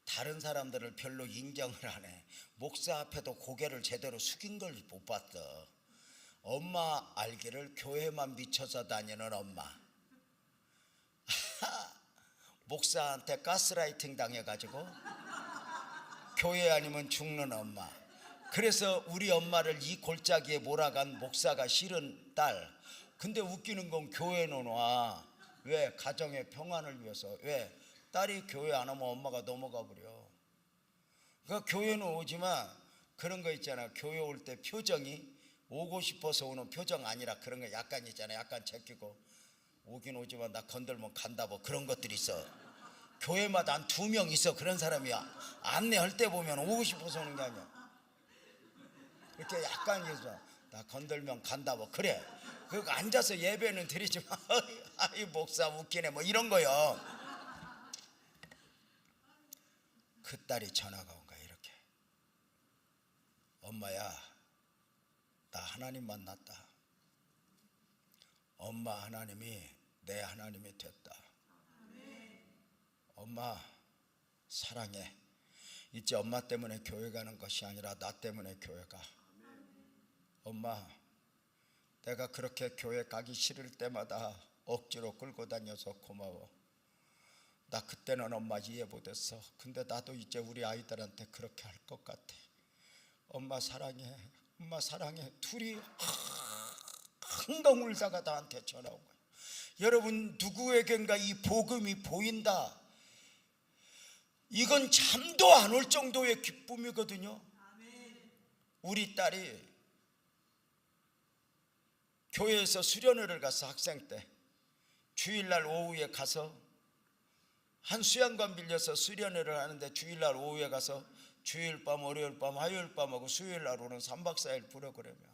다른 사람들을 별로 인정을 안 해. 목사 앞에도 고개를 제대로 숙인 걸 못 봤어. 엄마 알기를 교회만 미쳐서 다니는 엄마. 목사한테 가스라이팅 당해가지고 교회 아니면 죽는 엄마. 그래서 우리 엄마를 이 골짜기에 몰아간 목사가 싫은 딸. 근데 웃기는 건 교회는 와. 왜? 가정의 평안을 위해서. 왜? 딸이 교회 안 오면 엄마가 넘어가 버려. 그러니까 교회는 오지만 그런 거 있잖아. 교회 올 때 표정이 오고 싶어서 오는 표정 아니라 그런 거 약간 있잖아. 약간 제끼고 오긴 오지만 나 건들면 간다 뭐 그런 것들이 있어. 교회마다 한 2명 있어. 그런 사람이야. 안내할 때 보면 오고 싶어서 오는 게 아니야. 이렇게 약간 있어. 나 건들면 간다 뭐 그래. 그 앉아서 예배는 드리지만 아이 목사 웃기네 뭐 이런 거요. 그 딸이 전화가 온 거야. 이렇게. 엄마야, 나 하나님 만났다. 엄마 하나님이 내 하나님이 됐다. 엄마 사랑해. 이제 엄마 때문에 교회 가는 것이 아니라 나 때문에 교회 가. 엄마, 내가 그렇게 교회 가기 싫을 때마다 억지로 끌고 다녀서 고마워. 나 그때는 엄마 이해 못했어. 근데 나도 이제 우리 아이들한테 그렇게 할 것 같아. 엄마 사랑해. 엄마 사랑해. 둘이 한강 울다가 나한테 전화 온 거야. 여러분, 누구에겐가 이 복음이 보인다. 이건 잠도 안 올 정도의 기쁨이거든요. 우리 딸이 교회에서 수련회를 가서 학생 때 주일날 오후에 가서 한 수양관 빌려서 수련회를 하는데 주일날 오후에 가서 주일 밤, 월요일 밤, 화요일 밤하고 수요일날 오는 3박 4일 프로그램이야.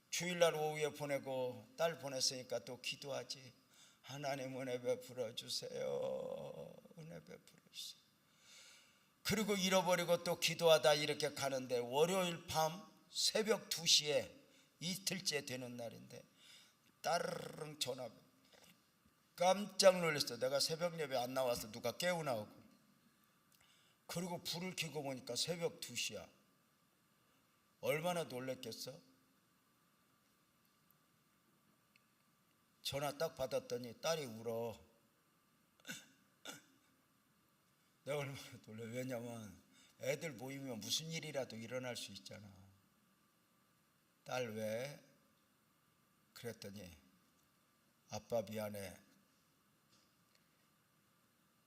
주일날 오후에 보내고 딸 보냈으니까 또 기도하지. 하나님 은혜 베풀어 주세요. 은혜 베풀어 주세요. 그리고 잃어버리고 또 기도하다 이렇게 가는데 월요일 밤 새벽 2시에 이틀째 되는 날인데 따르릉 전화. 깜짝 놀랐어. 내가 새벽 예배 안 나와서 누가 깨우나 하고. 그리고 불을 켜고 보니까 새벽 2시야. 얼마나 놀랬겠어? 전화 딱 받았더니 딸이 울어. 내가 얼마나 놀래. 왜냐면 애들 모이면 무슨 일이라도 일어날 수 있잖아. 딸 왜? 그랬더니 아빠 미안해.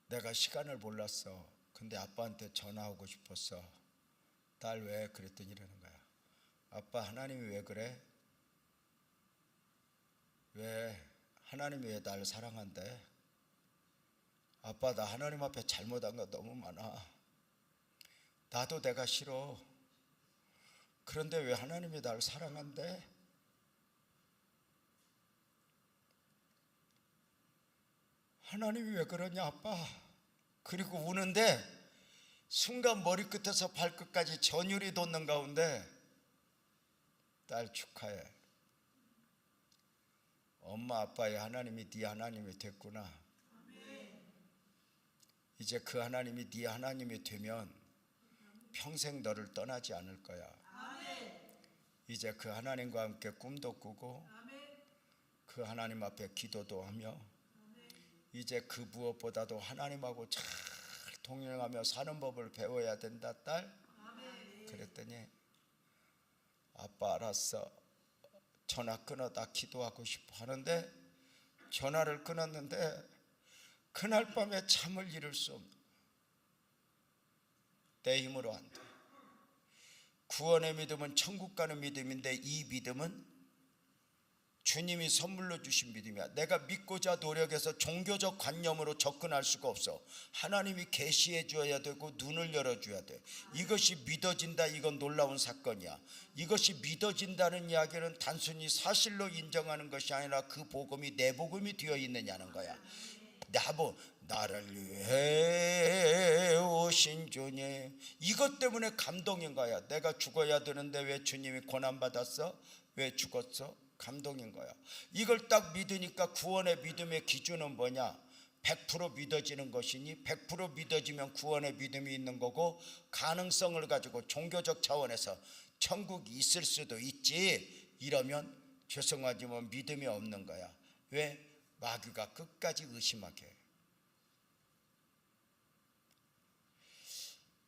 내가 시간을 몰랐어. 근데 아빠한테 전화하고 싶었어. 딸 왜? 그랬더니 이러는 거야. 아빠 하나님이 왜 그래? 왜? 하나님이 왜 날 사랑한대? 아빠 나 하나님 앞에 잘못한 거 너무 많아. 나도 내가 싫어. 그런데 왜 하나님이 날 사랑한대? 하나님이 왜 그러냐 아빠. 그리고 우는데 순간 머리끝에서 발끝까지 전율이 돋는 가운데 딸 축하해. 엄마 아빠의 하나님이 네 하나님이 됐구나. 이제 그 하나님이 네 하나님이 되면 평생 너를 떠나지 않을 거야. 이제 그 하나님과 함께 꿈도 꾸고 그 하나님 앞에 기도도 하며 이제 그 무엇보다도 하나님하고 잘 동행하며 사는 법을 배워야 된다 딸. 그랬더니 아빠 알았어. 전화 끊어. 나 기도하고 싶어 하는데 전화를 끊었는데 그날 밤에 잠을 이룰 수 없는. 내 힘으로 안 돼. 구원의 믿음은 천국 가는 믿음인데 이 믿음은 주님이 선물로 주신 믿음이야. 내가 믿고자 노력해서 종교적 관념으로 접근할 수가 없어. 하나님이 계시해 줘야 되고 눈을 열어줘야 돼. 이것이 믿어진다. 이건 놀라운 사건이야. 이것이 믿어진다는 이야기는 단순히 사실로 인정하는 것이 아니라 그 복음이 내 복음이 되어 있느냐는 거야. 나를 위해 오신 주님. 이것 때문에 감동인 거야. 내가 죽어야 되는데 왜 주님이 고난받았어? 왜 죽었어? 감동인 거야. 이걸 딱 믿으니까 구원의 믿음의 기준은 뭐냐? 100% 믿어지는 것이니 100% 믿어지면 구원의 믿음이 있는 거고, 가능성을 가지고 종교적 차원에서 천국이 있을 수도 있지 이러면 죄송하지만 믿음이 없는 거야. 왜? 마귀가 끝까지 의심하게 해.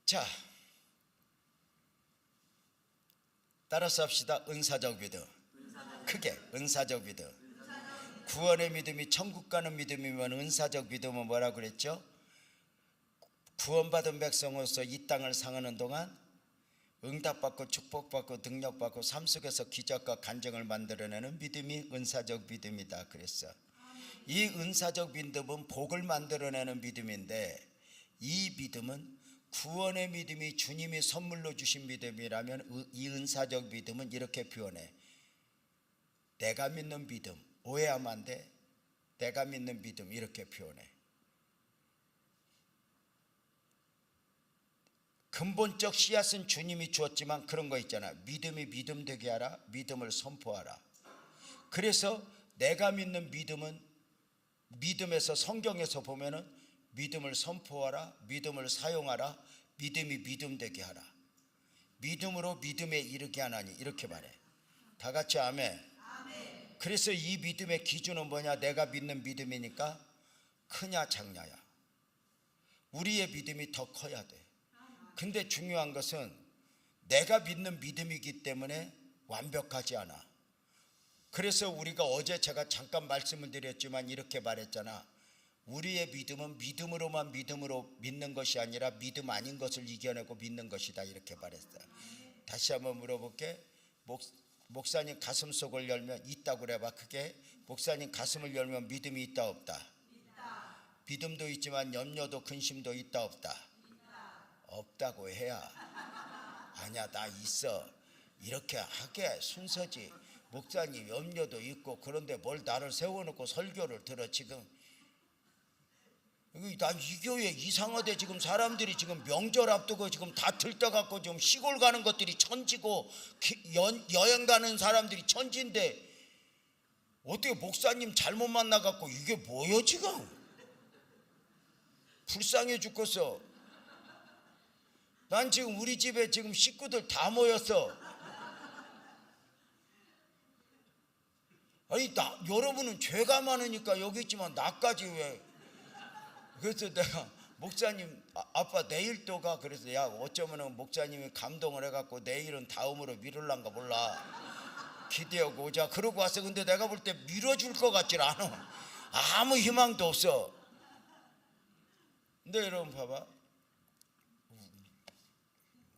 자, 따라서 합시다. 은사적 믿음. 크게 은사적 믿음. 구원의 믿음이 천국 가는 믿음이면 은사적 믿음은 뭐라고 그랬죠? 구원받은 백성으로서 이 땅을 상하는 동안 응답받고 축복받고 능력받고 삶 속에서 기적과 간증을 만들어내는 믿음이 은사적 믿음이다 그랬어. 이 은사적 믿음은 복을 만들어내는 믿음인데, 이 믿음은 구원의 믿음이 주님이 선물로 주신 믿음이라면 이 은사적 믿음은 이렇게 표현해. 내가 믿는 믿음, 오해하면 안 돼. 내가 믿는 믿음 이렇게 표현해. 근본적 씨앗은 주님이 주었지만 그런 거 있잖아. 믿음이 믿음 되게 하라. 믿음을 선포하라. 그래서 내가 믿는 믿음은, 믿음에서 성경에서 보면은 믿음을 선포하라, 믿음을 사용하라, 믿음이 믿음 되게 하라. 믿음으로 믿음에 이르게 하나니, 이렇게 말해. 다 같이 아멘. 그래서 이 믿음의 기준은 뭐냐? 내가 믿는 믿음이니까 크냐 작냐야. 우리의 믿음이 더 커야 돼. 근데 중요한 것은 내가 믿는 믿음이기 때문에 완벽하지 않아. 그래서 우리가 어제 제가 잠깐 말씀을 드렸지만 이렇게 말했잖아. 우리의 믿음은 믿음으로만 믿는 것이 아니라 믿음 아닌 것을 이겨내고 믿는 것이다, 이렇게 말했어요. 다시 한번 물어볼게. 목사님 가슴 속을 열면 있다고 그래봐. 그게 목사님 가슴을 열면 믿음이 있다 없다? 있다. 믿음도 있지만 염려도 근심도 있다 없다? 있다. 없다고 해야 아니야 나 있어 이렇게 하게 순서지. 목사님 염려도 있고 그런데 뭘 나를 세워놓고 설교를 들어. 지금 난 이 교회 이상하대. 지금 사람들이 지금 명절 앞두고 지금 다 들떠갖고 좀 시골 가는 것들이 천지고 여행 가는 사람들이 천지인데 어떻게 목사님 잘못 만나갖고 이게 뭐여 지금? 불쌍해 죽겠어. 난 지금 우리 집에 지금 식구들 다 모였어. 아니 여러분은 죄가 많으니까 여기 있지만 나까지 왜? 그래서 내가 목사님 아빠 내일 또 가. 그래서 야 어쩌면은 목사님이 감동을 해갖고 내일은 다음으로 미룰란가 몰라. 기대하고 오자 그러고 왔어. 근데 내가 볼 때 밀어줄 것 같질 않아. 아무 희망도 없어. 근데 여러분 봐봐.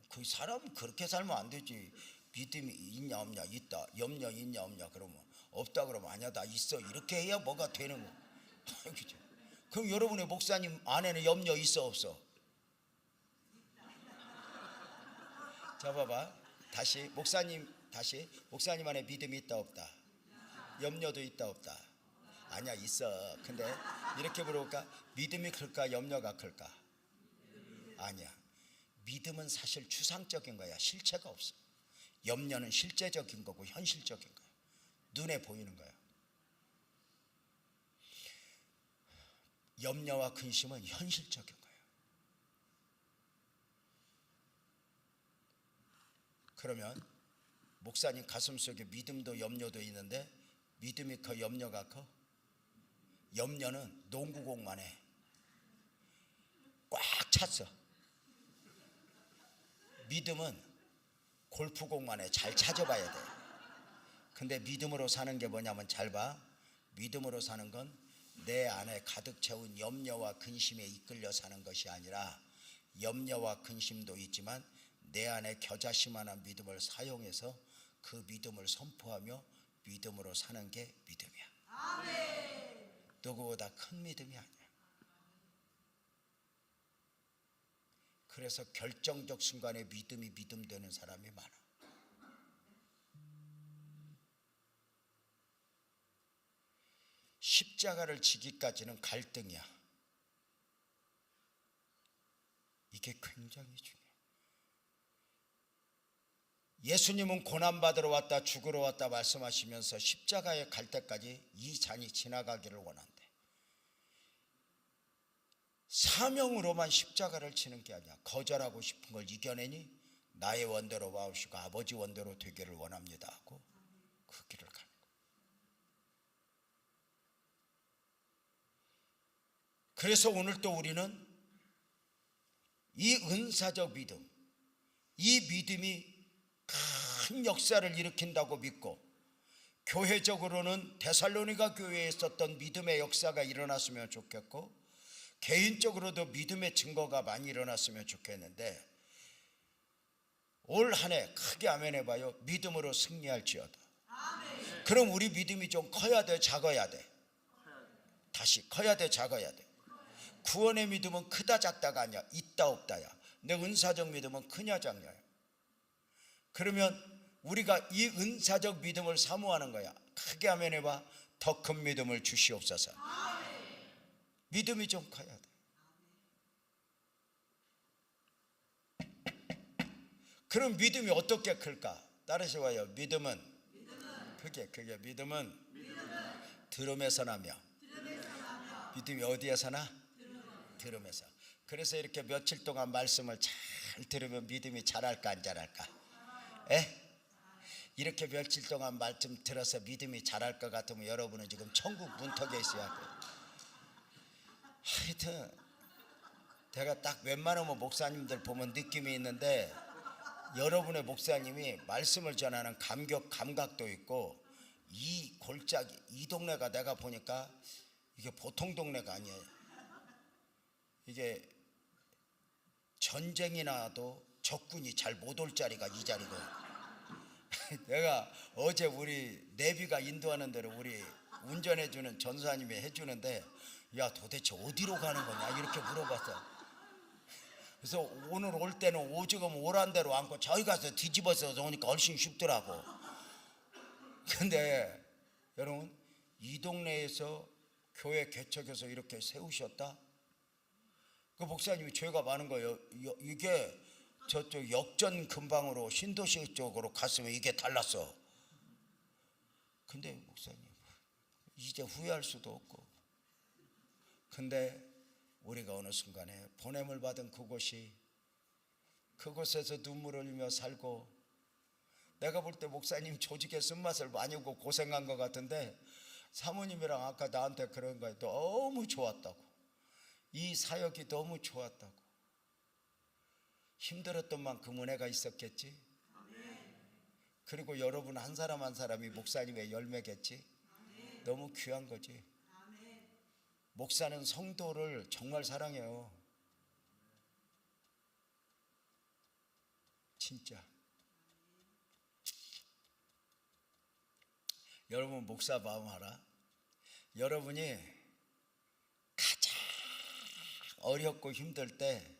그 사람은 그렇게 살면 안 되지. 믿음이 있냐 없냐? 있다. 염려 있냐 없냐? 그러면 없다 그러면 아니야 나 있어. 이렇게 해야 뭐가 되는 거. 그럼 여러분의 목사님 안에는 염려 있어 없어? 자 봐봐. 다시 목사님 안에 믿음이 있다 없다? 염려도 있다 없다? 아니야 있어. 근데 이렇게 물어볼까? 믿음이 클까 염려가 클까? 아니야. 믿음은 사실 추상적인 거야. 실체가 없어. 염려는 실제적인 거고 현실적인 거야. 눈에 보이는 거야. 염려와 근심은 현실적인 거예요. 그러면 목사님 가슴속에 믿음도 염려도 있는데 믿음이 커 염려가 커? 염려는 농구공만 해. 꽉 찼어. 믿음은 골프공만 해. 잘 찾아봐야 돼. 근데 믿음으로 사는 게 뭐냐면 잘 봐. 믿음으로 사는 건 내 안에 가득 채운 염려와 근심에 이끌려 사는 것이 아니라 염려와 근심도 있지만 내 안에 겨자씨만한 믿음을 사용해서 그 믿음을 선포하며 믿음으로 사는 게 믿음이야. 아멘. 누구보다 큰 믿음이 아니야. 그래서 결정적 순간에 믿음이 믿음 되는 사람이 많아. 십자가를 지기까지는 갈등이야. 이게 굉장히 중요해. 예수님은 고난받으러 왔다 죽으러 왔다 말씀하시면서 십자가에 갈 때까지 이 잔이 지나가기를 원한대. 사명으로만 십자가를 치는 게 아니야. 거절하고 싶은 걸 이겨내니 나의 원대로 와오시고 아버지 원대로 되기를 원합니다 하고 그 길을 가는 거야. 그래서 오늘 또 우리는 이 은사적 믿음, 이 믿음이 큰 역사를 일으킨다고 믿고, 교회적으로는 데살로니가 교회에 있었던 믿음의 역사가 일어났으면 좋겠고, 개인적으로도 믿음의 증거가 많이 일어났으면 좋겠는데, 올 한 해 크게 아멘 해봐요. 믿음으로 승리할지어다. 아멘. 그럼 우리 믿음이 좀 커야 돼, 작아야 돼? 다시 커야 돼, 작아야 돼? 구원의 믿음은 크다 작다가 아니야. 있다 없다야. 내 은사적 믿음은 크냐 작냐야. 그러면 우리가 이 은사적 믿음을 사모하는 거야. 크게 아멘 해봐. 더 큰 믿음을 주시옵소서. 아멘. 믿음이 좀 커야 돼. 그럼 믿음이 어떻게 클까? 따라서 와요. 믿음은 그게 믿음은 들음에서 나며. 믿음이 어디에서 나? 들음에서. 그래서 이렇게 며칠 동안 말씀을 잘 들으면 믿음이 잘할까 안 잘할까? 에? 이렇게 며칠 동안 말씀 들어서 믿음이 잘할 것 같으면 여러분은 지금 천국 문턱에 있어야 돼요. 하여튼 제가 딱 웬만하면 목사님들 보면 느낌이 있는데, 여러분의 목사님이 말씀을 전하는 감각도 있고, 이 골짜기, 이 동네가 내가 보니까 이게 보통 동네가 아니에요. 이게 전쟁이 나도 적군이 잘 못 올 자리가 이 자리거든요. 내가 어제 우리 내비가 인도하는 대로 우리 운전해주는 전사님이 해주는데, 야 도대체 어디로 가는 거냐 이렇게 물어봤어. 그래서 오늘 올 때는 오죽하면 오란 대로 앉고 저기 가서 뒤집어서 오니까 훨씬 쉽더라고. 근데 여러분, 이 동네에서 교회 개척해서 이렇게 세우셨다? 그 목사님이 죄가 많은 거예요. 이게 저쪽 역전 근방으로 신도시 쪽으로 갔으면 이게 달랐어. 근데 목사님 이제 후회할 수도 없고. 근데 우리가 어느 순간에 보냄을 받은 그곳에서 눈물을 흘리며 살고, 내가 볼 때 목사님 조직의 쓴맛을 많이 보고 고생한 것 같은데, 사모님이랑 아까 나한테 그런 거에 너무 좋았다고, 이 사역이 너무 좋았다고, 힘들었던 만큼 은혜가 있었겠지. 그리고 여러분 한 사람 한 사람이 목사님의 열매겠지. 너무 귀한 거지. 목사는 성도를 정말 사랑해요. 진짜. 여러분 목사 마음 알아? 여러분이 가장 어렵고 힘들 때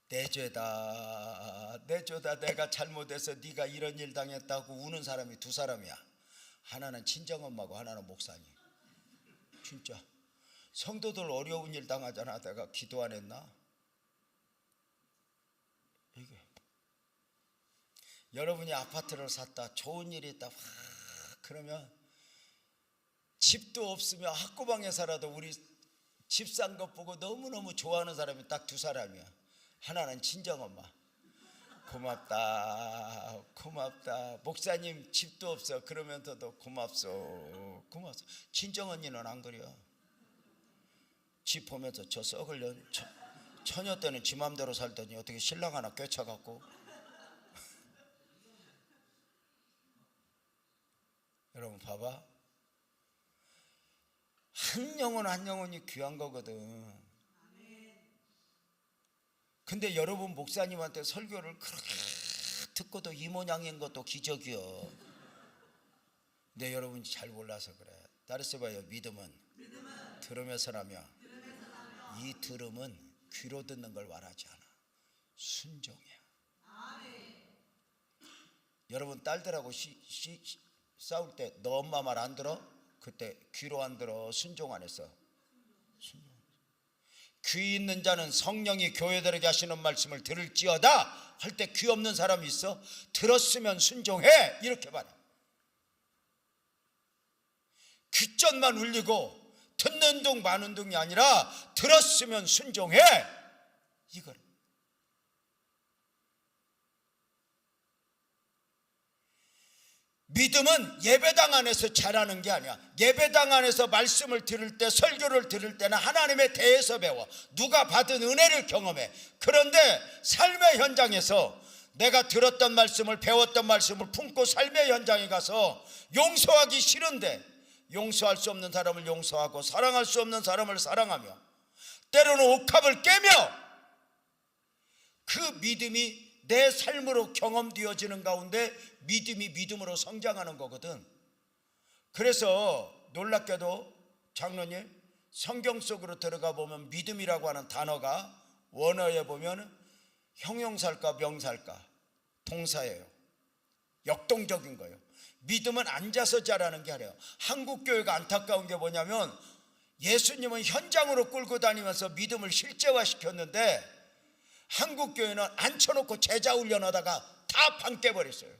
내 죄다 내가 잘못해서 네가 이런 일 당했다고 우는 사람이 두 사람이야. 하나는 친정엄마고 하나는 목사님. 진짜 성도들 어려운 일 당하잖아. 내가 기도 안 했나? 이게 여러분이 아파트를 샀다, 좋은 일이 있다, 그러면 집도 없으며 학구방에 살아도 우리 집 산 것 보고 너무너무 좋아하는 사람이 딱 두 사람이야. 하나는 친정엄마. 고맙다 고맙다. 목사님 집도 없어. 그러면서도 고맙소. 친정언니는 안 그래요. 집 보면서 저 썩을 년 처녀 때는 지 맘대로 살더니 어떻게 신랑 하나 꿰쳐갖고. 여러분 봐봐, 한 영혼 한 영혼이 귀한 거거든. 근데 여러분 목사님한테 설교를 그렇게 듣고도 이 모양인 것도 기적이요. 근데 여러분이 잘 몰라서 그래. 따라서 봐요. 믿음은 들으면서 나며, 이 들음은 귀로 듣는 걸 말하지 않아. 순종이야. 여러분 딸들하고 싸울 때 너 엄마 말 안 들어? 그때 귀로 안 들어. 순종 안 했어. 귀 있는 자는 성령이 교회들에게 하시는 말씀을 들을지어다 할 때 귀 없는 사람이 있어? 들었으면 순종해 이렇게 말해. 귀전만 울리고 듣는 둥 마는 둥이 아니라 들었으면 순종해 이걸. 믿음은 예배당 안에서 자라는 게 아니야. 예배당 안에서 말씀을 들을 때, 설교를 들을 때는 하나님에 대해서 배워. 누가 받은 은혜를 경험해. 그런데 삶의 현장에서 내가 들었던 말씀을, 배웠던 말씀을 품고 삶의 현장에 가서 용서하기 싫은데 용서할 수 없는 사람을 용서하고 사랑할 수 없는 사람을 사랑하며 때로는 옥합을 깨며 그 믿음이 내 삶으로 경험되어지는 가운데 믿음이 믿음으로 성장하는 거거든. 그래서 놀랍게도 장로님, 성경 속으로 들어가 보면 믿음이라고 하는 단어가 원어에 보면 형용사일까 명사일까 동사예요. 역동적인 거예요. 믿음은 앉아서 자라는 게 아니에요. 한국 교회가 안타까운 게 뭐냐면 예수님은 현장으로 끌고 다니면서 믿음을 실제화시켰는데 한국 교회는 앉혀놓고 제자 훈련하다가 다 방 깨버렸어요.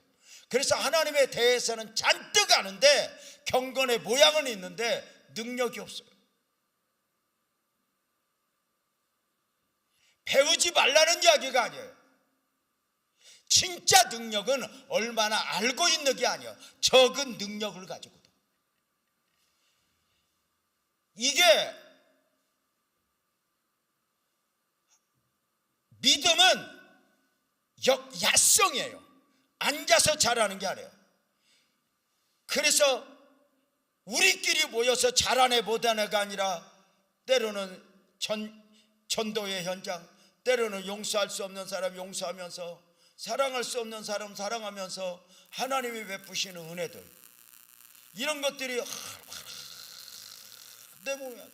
그래서 하나님에 대해서는 잔뜩 아는데 경건의 모양은 있는데 능력이 없어요. 배우지 말라는 이야기가 아니에요. 진짜 능력은 얼마나 알고 있는 게 아니에요. 적은 능력을 가지고도. 이게 믿음은 야성이에요. 앉아서 자라는 게 아니에요. 그래서 우리끼리 모여서 잘하네 못하네가 아니라 때로는 전도의 현장, 때로는 용서할 수 없는 사람 용서하면서, 사랑할 수 없는 사람 사랑하면서 하나님이 베푸시는 은혜들, 이런 것들이 내 몸에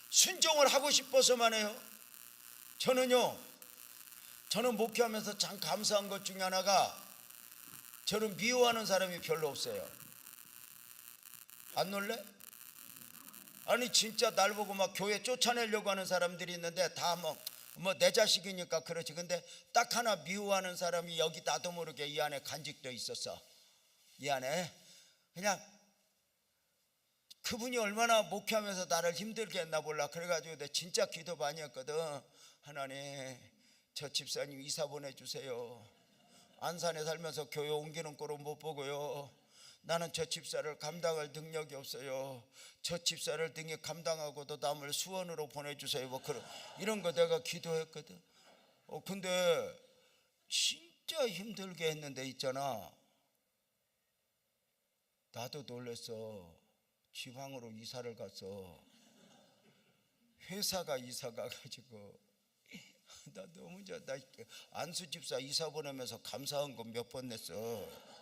순종을 하고 싶어서만 해요. 저는 목회하면서 참 감사한 것 중에 하나가 저는 미워하는 사람이 별로 없어요. 안 놀래? 아니 진짜 날 보고 막 교회 쫓아내려고 하는 사람들이 있는데 다 뭐 내 자식이니까 그렇지. 근데 딱 하나 미워하는 사람이 여기 나도 모르게 이 안에 간직돼 있었어. 이 안에 그냥 그분이 얼마나 목회하면서 나를 힘들게 했나 몰라. 그래가지고 내가 진짜 기도 많이 했거든. 하나님, 저 집사님 이사 보내주세요. 안산에 살면서 교회 옮기는 꼴은 못 보고요. 나는 저 집사를 감당할 능력이 없어요. 저 집사를 등에 감당하고도 남을 수원으로 보내주세요. 뭐 그런 이런 거 내가 기도했거든. 근데 진짜 힘들게 했는데 있잖아. 나도 놀랬어. 지방으로 이사를 갔어. 회사가 이사 가가지고 나 너무 나 안수 집사 이사 보내면서 감사한 거 몇 번 냈어.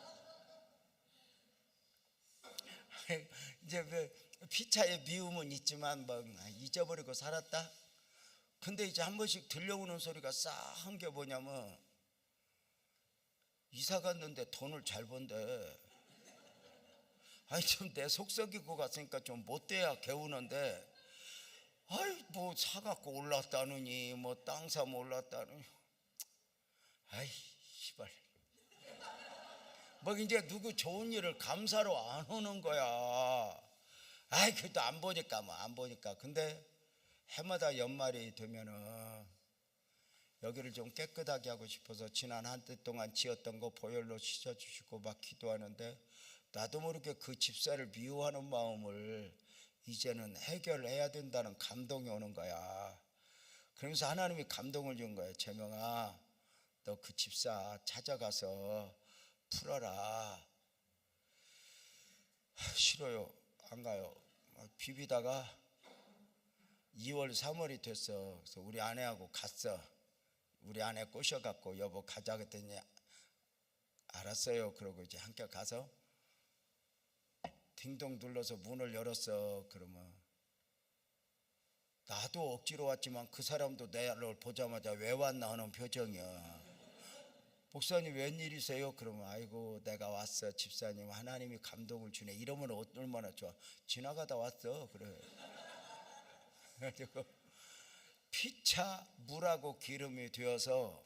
이제 피차의 미움은 있지만 뭐 잊어버리고 살았다. 근데 이제 한 번씩 들려오는 소리가 싸한 게 뭐냐면 이사 갔는데 돈을 잘 번대. 아니 좀 내 속 썩이고 갔으니까 좀 못돼야 개우는데, 아이 뭐 사갖고 올랐다느니 뭐 땅 사면 올랐다느니, 아이 시발 뭐 이제 누구 좋은 일을 감사로 안 오는 거야. 아이 그래도 안 보니까 뭐 안 보니까. 근데 해마다 연말이 되면은 여기를 좀 깨끗하게 하고 싶어서 지난 한 해 동안 지었던 거 보혈로 씻어주시고 막 기도하는데 나도 모르게 그 집사를 미워하는 마음을 이제는 해결해야 된다는 감동이 오는 거야. 그러면서 하나님이 감동을 준 거야. 재명아, 너 그 집사 찾아가서 풀어라. 싫어요. 안 가요. 비비다가 2월 3월이 됐어. 그래서 우리 아내하고 갔어. 우리 아내 꼬셔갖고 여보 가자 그랬더니 알았어요. 그러고 이제 함께 가서 딩동 눌러서 문을 열었어. 그러면 나도 억지로 왔지만 그 사람도 내를 보자마자 왜 왔나 하는 표정이야. 목사님 웬일이세요? 그러면 아이고 내가 왔어. 집사님 하나님이 감동을 주네. 이러면 얼마나 좋아. 지나가다 왔어. 그래. 그래가지고 피차 물하고 기름이 되어서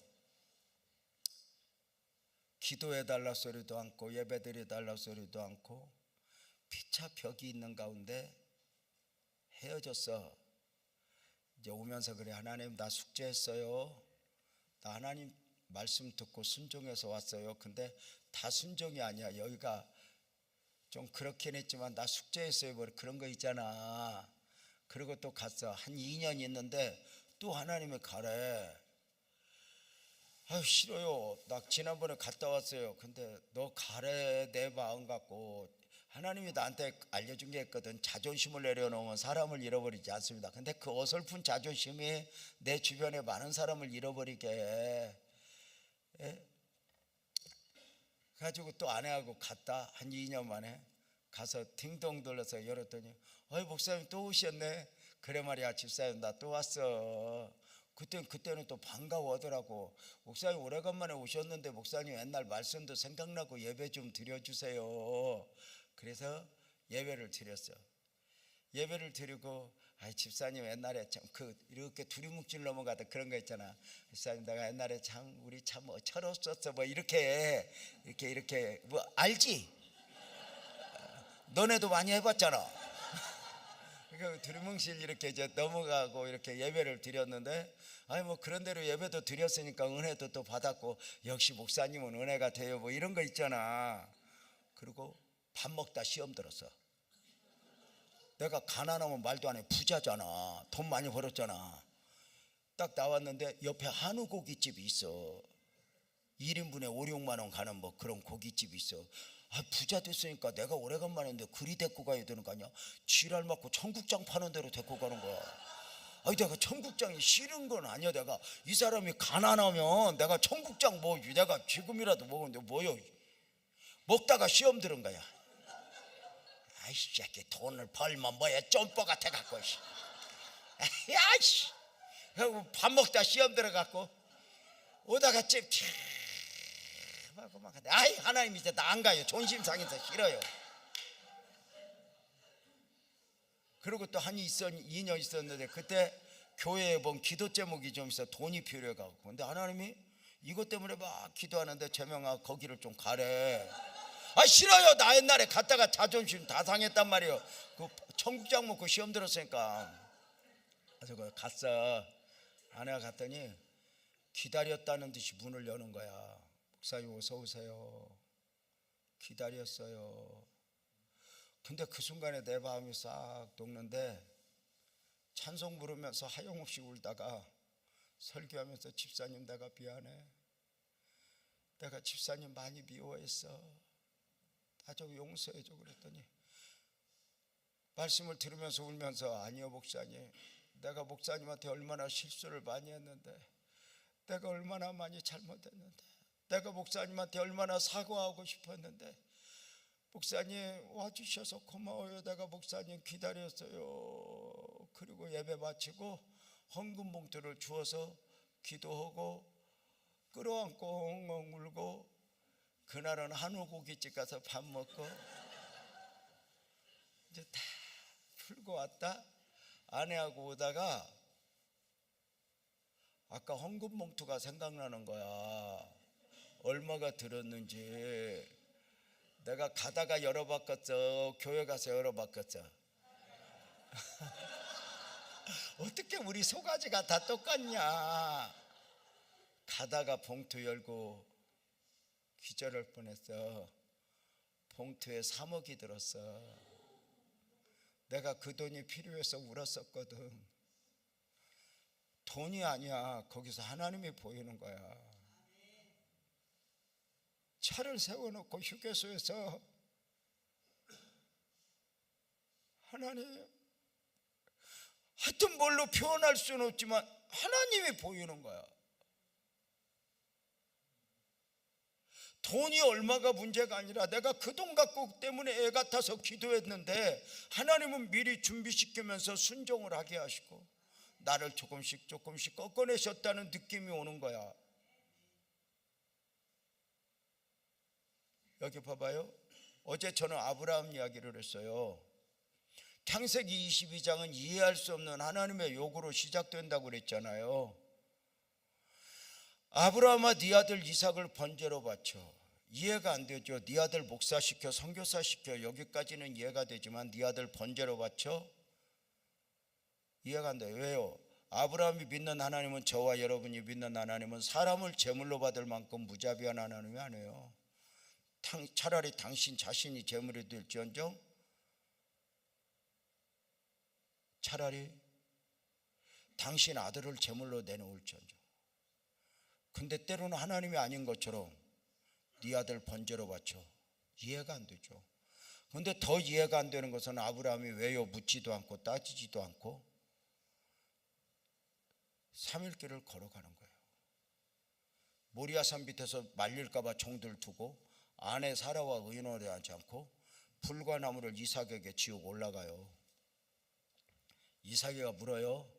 기도해달라 소리도 않고 예배드려달라 소리도 않고 피차 벽이 있는 가운데 헤어졌어. 이제 오면서 그래, 하나님 나 숙제했어요. 나 하나님 말씀 듣고 순종해서 왔어요. 근데 다 순종이 아니야. 여기가 좀 그렇긴 했지만 나 숙제했어요. 뭐 그런 거 있잖아. 그리고 또 갔어. 한 2년 있는데 또 하나님이 가래. 아유 싫어요. 나 지난번에 갔다 왔어요. 근데 너 가래 내 마음 갖고 하나님이 나한테 알려준 게 있거든. 자존심을 내려놓으면 사람을 잃어버리지 않습니다. 근데 그 어설픈 자존심이 내 주변에 많은 사람을 잃어버리게 가지고 또 아내하고 갔다 한 2년 만에 가서 딩동 돌려서 열었더니 어이 목사님 또 오셨네. 그래 말이야 집사님 나 또 왔어. 그때는 또 반가워하더라고. 목사님 오래간만에 오셨는데 목사님 옛날 말씀도 생각나고 예배 좀 드려주세요. 그래서 예배를 드렸어. 예배를 드리고 집사님 옛날에 참 이렇게 두리뭉실 넘어가다 그런 거 있잖아. 집사님 내가 옛날에 참 우리 참 철없었어 뭐 이렇게 뭐 알지? 너네도 많이 해봤잖아. 그러니까 두리뭉실 이렇게 이제 넘어가고 이렇게 예배를 드렸는데 뭐 그런 대로 예배도 드렸으니까 은혜도 또 받았고 역시 목사님은 은혜가 돼요 뭐 이런 거 있잖아. 그리고 밥 먹다 시험 들었어. 내가 가난하면 말도 안 해. 부자잖아. 돈 많이 벌었잖아. 딱 나왔는데 옆에 한우 고깃집이 있어. 1인분에 5, 6만 원 가는 뭐 그런 고깃집이 있어. 부자 됐으니까 내가 오래간만인데 그리 데리고 가야 되는 거 아니야? 지랄 맞고 청국장 파는 데로 데리고 가는 거야. 내가 청국장이 싫은 건 아니야. 내가 이 사람이 가난하면 내가 청국장 뭐 내가 지금이라도 먹는데 뭐요? 먹다가 시험 들은 거야. 아이씨 돈을 벌면 뭐야 쫌뽀 같아 갖고 야씨 밥 먹다 시험 들어갖고 오다가 찝 하고 막 하나님 이제 나 안 가요. 존심 상해서 싫어요. 그리고 또 2년 있었는데 그때 교회에 본 기도 제목이 좀 있어. 돈이 필요해갖고. 근데 하나님이 이것 때문에 막 기도하는데 재명아 거기를 좀 가래. 싫어요. 나 옛날에 갔다가 자존심 다 상했단 말이에요. 그 청국장 먹고 시험 들었으니까. 그래서 갔어. 아내가 갔더니 기다렸다는 듯이 문을 여는 거야. 목사님 어서 오세요. 기다렸어요. 근데 그 순간에 내 마음이 싹 녹는데 찬송 부르면서 하염없이 울다가 설교하면서 집사님 내가 미안해. 내가 집사님 많이 미워했어. 나 좀 용서해줘 그랬더니 말씀을 들으면서 울면서 아니요 목사님 내가 목사님한테 얼마나 실수를 많이 했는데 내가 얼마나 많이 잘못했는데 내가 목사님한테 얼마나 사과하고 싶었는데 목사님 와주셔서 고마워요. 내가 목사님 기다렸어요. 그리고 예배 마치고 헌금 봉투를 주어서 기도하고 끌어안고 엉엉 울고 그날은 한우 고깃집 가서 밥 먹고 이제 다 풀고 왔다. 아내하고 오다가 아까 헌금 봉투가 생각나는 거야. 얼마가 들었는지. 내가 가다가 열어봤겠죠. 교회 가서 열어봤겠죠. 어떻게 우리 소가지가 다 똑같냐. 가다가 봉투 열고 기절할 뻔했어. 봉투에 3억이 들었어. 내가 그 돈이 필요해서 울었었거든. 돈이 아니야. 거기서 하나님이 보이는 거야. 차를 세워놓고 휴게소에서 하나님, 하여튼 뭘로 표현할 수는 없지만 하나님이 보이는 거야. 돈이 얼마가 문제가 아니라 내가 그 돈 갖고 때문에 애 같아서 기도했는데 하나님은 미리 준비시키면서 순종을 하게 하시고 나를 조금씩 꺾어내셨다는 느낌이 오는 거야. 여기 봐봐요. 어제 저는 아브라함 이야기를 했어요. 창세기 22장은 이해할 수 없는 하나님의 요구로 시작된다고 그랬잖아요. 아브라함아 네 아들 이삭을 번제로 바쳐. 이해가 안 되죠. 네 아들 목사시켜 선교사시켜 여기까지는 이해가 되지만 네 아들 번제로 바쳐? 이해가 안 돼요. 왜요? 아브라함이 믿는 하나님은 저와 여러분이 믿는 하나님은 사람을 제물로 받을 만큼 무자비한 하나님이 아니에요. 차라리 당신 자신이 제물이 될지언정 차라리 당신 아들을 제물로 내놓을지언정. 근데 때로는 하나님이 아닌 것처럼 네 아들 번제로 바쳐. 이해가 안 되죠. 근데 더 이해가 안 되는 것은 아브라함이 왜요 묻지도 않고 따지지도 않고 3일 길을 걸어가는 거예요. 모리아산 밑에서 말릴까 봐 종들 두고 아내 사라와 의논을 하지 않고 불과 나무를 이삭에게 지우고 올라가요. 이삭이가 물어요.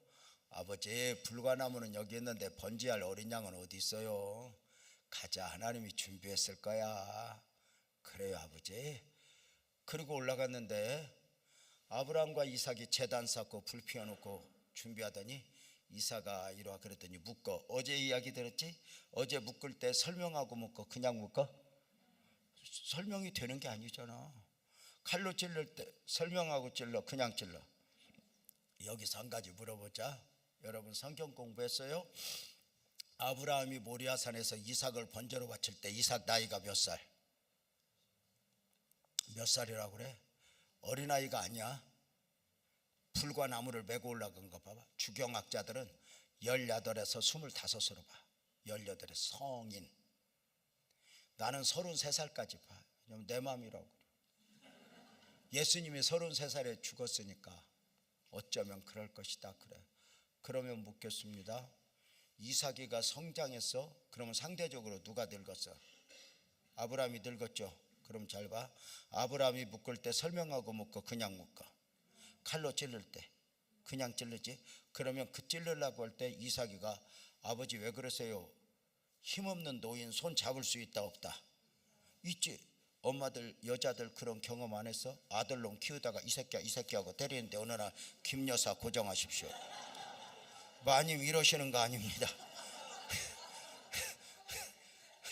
아버지, 불과나무는 여기 있는데 번제할 어린 양은 어디 있어요? 가자, 하나님이 준비했을 거야. 그래요 아버지. 그리고 올라갔는데 아브라함과 이삭이 제단 쌓고 불 피워놓고 준비하더니 이삭아 이리 와 그랬더니 묶어. 어제 이야기 들었지? 어제 묶을 때 설명하고 묶어. 그냥 묶어? 설명이 되는 게 아니잖아. 칼로 찔릴 때 설명하고 찔러 그냥 찔러. 여기서 한 가지 물어보자. 여러분 성경 공부했어요? 아브라함이 모리아산에서 이삭을 번제로 바칠 때 이삭 나이가 몇 살? 몇 살이라고 그래? 어린아이가 아니야. 불과 나무를 메고 올라간 거 봐봐. 주경학자들은 18에서 25으로 봐. 18에 성인. 나는 33살까지 봐. 왜냐면 내 마음이라고 그래. 예수님이 33살에 죽었으니까 어쩌면 그럴 것이다 그래. 그러면 묻겠습니다. 이삭이가 성장했어? 그러면 상대적으로 누가 늙었어? 아브라함이 늙었죠. 그럼 잘 봐. 아브라함이 묶을 때 설명하고 묶어 그냥 묶어? 칼로 찔릴 때 그냥 찔르지? 그러면 그 찔르려고 할 때 이삭이가 아버지 왜 그러세요? 힘없는 노인 손 잡을 수 있다 없다? 있지. 엄마들 여자들 그런 경험 안 했어? 아들놈 키우다가 이 새끼야 하고 때리는데 어느 날 김 여사 고정하십시오. 마님 이러시는 거 아닙니다.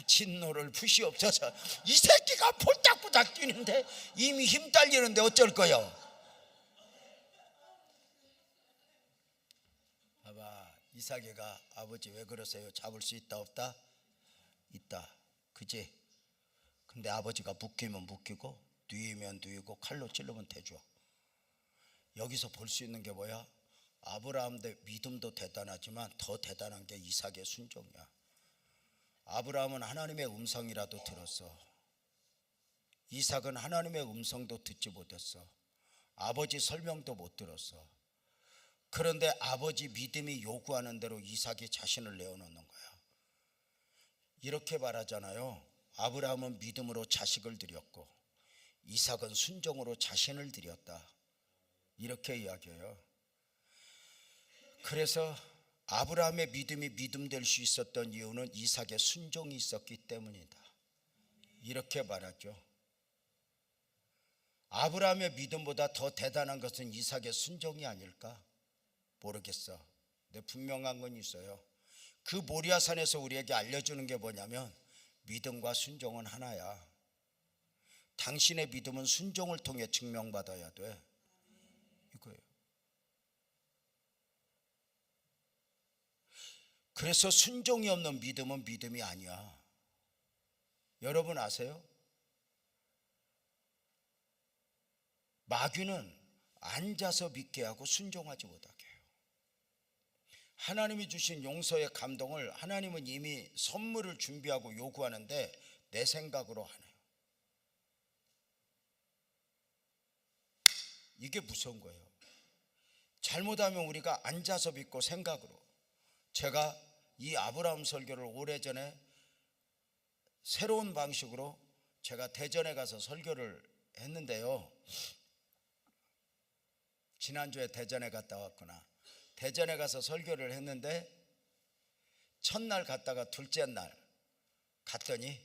진노를 푸시옵소서. 이 새끼가 폴딱폴딱 뛰는데 이미 힘 딸리는데 어쩔 거요? 봐봐. 이삭이가 아버지 왜 그러세요? 잡을 수 있다 없다? 있다. 그지? 근데 아버지가 묶이면 묶이고 누이면 누이고 칼로 찔르면 되죠. 여기서 볼 수 있는 게 뭐야? 아브라함의 믿음도 대단하지만 더 대단한 게 이삭의 순종이야. 아브라함은 하나님의 음성이라도 들었어. 이삭은 하나님의 음성도 듣지 못했어. 아버지 설명도 못 들었어. 그런데 아버지 믿음이 요구하는 대로 이삭이 자신을 내어놓는 거야. 이렇게 말하잖아요. 아브라함은 믿음으로 자식을 드렸고 이삭은 순종으로 자신을 드렸다. 이렇게 이야기해요. 그래서 아브라함의 믿음이 믿음 될 수 있었던 이유는 이삭의 순종이 있었기 때문이다. 이렇게 말하죠. 아브라함의 믿음보다 더 대단한 것은 이삭의 순종이 아닐까? 모르겠어. 근데 분명한 건 있어요. 그 모리아산에서 우리에게 알려주는 게 뭐냐면 믿음과 순종은 하나야. 당신의 믿음은 순종을 통해 증명받아야 돼. 이거예요. 그래서 순종이 없는 믿음은 믿음이 아니야. 여러분 아세요? 마귀는 앉아서 믿게 하고 순종하지 못하게 해요. 하나님이 주신 용서의 감동을 하나님은 이미 선물을 준비하고 요구하는데 내 생각으로 하네요. 이게 무서운 거예요. 잘못하면 우리가 앉아서 믿고 생각으로. 제가 이 아브라함 설교를 오래전에 새로운 방식으로 제가 대전에 가서 설교를 했는데요. 지난주에 대전에 갔다 왔구나. 대전에 가서 설교를 했는데 첫날 갔다가 둘째 날 갔더니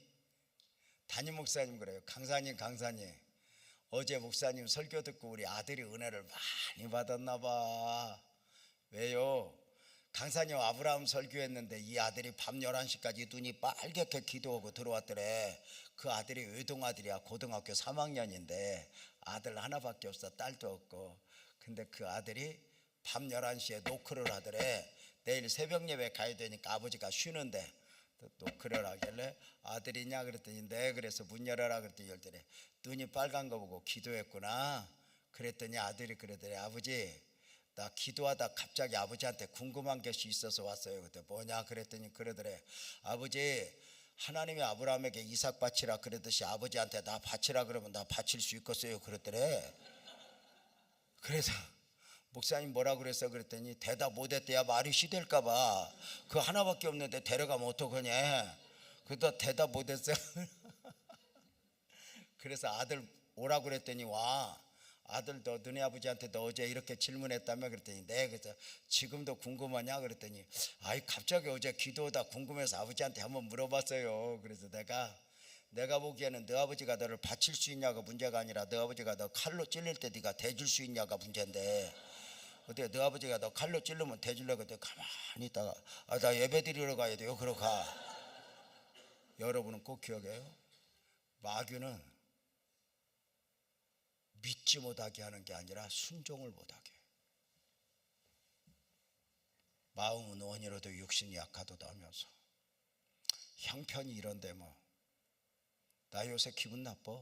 담임 목사님 그래요. 강사님 어제 목사님 설교 듣고 우리 아들이 은혜를 많이 받았나 봐. 왜요? 강사님 아브라함 설교했는데 이 아들이 밤 11시까지 눈이 빨갛게 기도하고 들어왔더래. 그 아들이 외동아들이야. 고등학교 3학년인데 아들 하나밖에 없어. 딸도 없고. 근데 그 아들이 밤 11시에 노크를 하더래. 내일 새벽 예배 가야 되니까 아버지가 쉬는데 노크를 하길래 아들이냐 그랬더니 네. 그래서 문 열어라 그랬더니 열더래. 눈이 빨간 거 보고 기도했구나. 그랬더니 아들이 그러더래. 아버지 나 기도하다 갑자기 아버지한테 궁금한 것이 있어서 왔어요. 그때 뭐냐 그랬더니 그러더래. 아버지, 하나님이 아브라함에게 이삭 바치라 그러듯이 아버지한테 나 바치라 그러면 나 바칠 수 있겠어요 그랬더래. 그래서 목사님 뭐라 그랬어 그랬더니 대답 못했대야 말이 시될까봐. 그 하나밖에 없는데 데려가면 어떡하냐. 그러다 대답 못했어. 그래서 아들 오라고 그랬더니 와. 아들 너 너네 아버지한테 너 어제 이렇게 질문했다며 그랬더니 네. 그래서 지금도 궁금하냐 그랬더니 아이 갑자기 어제 기도하다 궁금해서 아버지한테 한번 물어봤어요. 그래서 내가 보기에는 너 아버지가 너를 바칠 수 있냐가 문제가 아니라 너 아버지가 너 칼로 찔릴 때 네가 대줄 수 있냐가 문제인데, 어때 너 아버지가 너 칼로 찔르면 대줄려고 했더니 가만히 있다가 나 예배 드리러 가야 돼요 그러고 가. 여러분은 꼭 기억해요. 마귀는 믿지 못하게 하는 게 아니라 순종을 못하게. 마음은 원이로도 육신이 약하도다 하면서 형편이 이런데 뭐 나 요새 기분 나빠.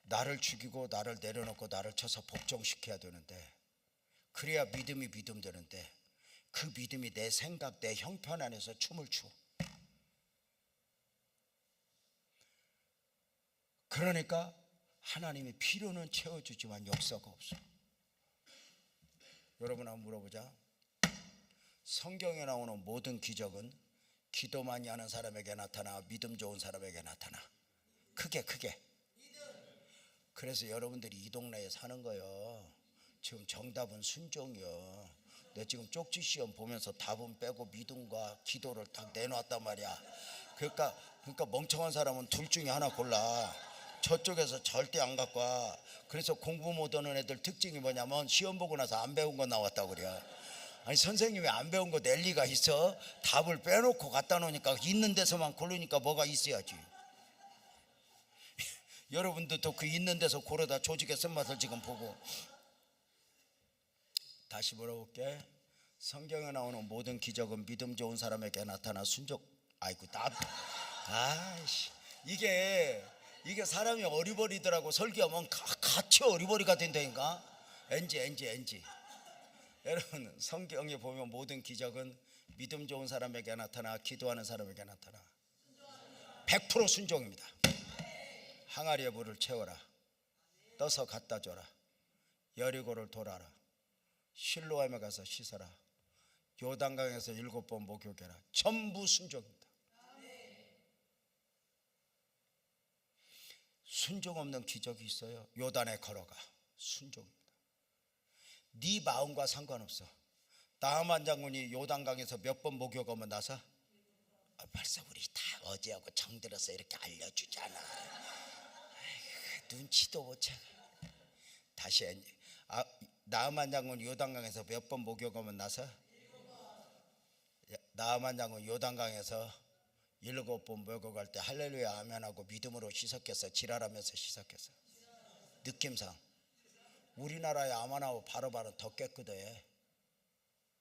나를 죽이고 나를 내려놓고 나를 쳐서 복종시켜야 되는데, 그래야 믿음이 믿음 되는데 그 믿음이 내 생각 내 형편 안에서 춤을 추. 그러니까 하나님이 필요는 채워주지만 역사가 없어. 여러분 한번 물어보자. 성경에 나오는 모든 기적은 기도 많이 하는 사람에게 나타나 믿음 좋은 사람에게 나타나. 크게 그래서 여러분들이 이 동네에 사는 거요. 지금 정답은 순종이요. 내 지금 쪽지 시험 보면서 답은 빼고 믿음과 기도를 다 내놓았단 말이야. 그러니까 멍청한 사람은 둘 중에 하나 골라. 저쪽에서 절대 안 갖고 와. 그래서 공부 못하는 애들 특징이 뭐냐면 시험 보고 나서 안 배운 거 나왔다고 그래. 아니 선생님이 안 배운 거 낼 리가 있어? 답을 빼놓고 갖다 놓으니까 있는 데서만 고르니까 뭐가 있어야지. 여러분들도 그 있는 데서 고르다 조직의 쓴맛을 지금 보고. 다시 물어볼게. 성경에 나오는 모든 기적은 믿음 좋은 사람에게 나타나 순종. 아이고 아이씨 이게 사람이 어리버리더라고. 설교하면 같이 어리버리가 된다니까. NG. 여러분 성경에 보면 모든 기적은 믿음 좋은 사람에게 나타나 기도하는 사람에게 나타나. 100% 순종입니다. 항아리에 물을 채워라. 떠서 갖다 줘라. 여리고를 돌아라. 실로암에 가서 씻어라. 요단강에서 7번 목욕해라. 전부 순종입니다. 순종 없는 기적이 있어요? 요단에 걸어가. 순종입니다. 네 마음과 상관없어. 나아만 장군이 요단강에서 몇 번 목욕하면 나서 벌써 우리 다 어제하고 정들어서 이렇게 알려주잖아. 아이고, 눈치도 못 채. 다시 나아만 장군 요단강에서 몇 번 목욕하면 나서 나아만 장군 요단강에서 7번 목욕할 때 할렐루야 아멘하고 믿음으로 시작해서 지랄하면서 시작했어. 느낌상 우리나라에 아만하고 바로바로 더 깨끗해.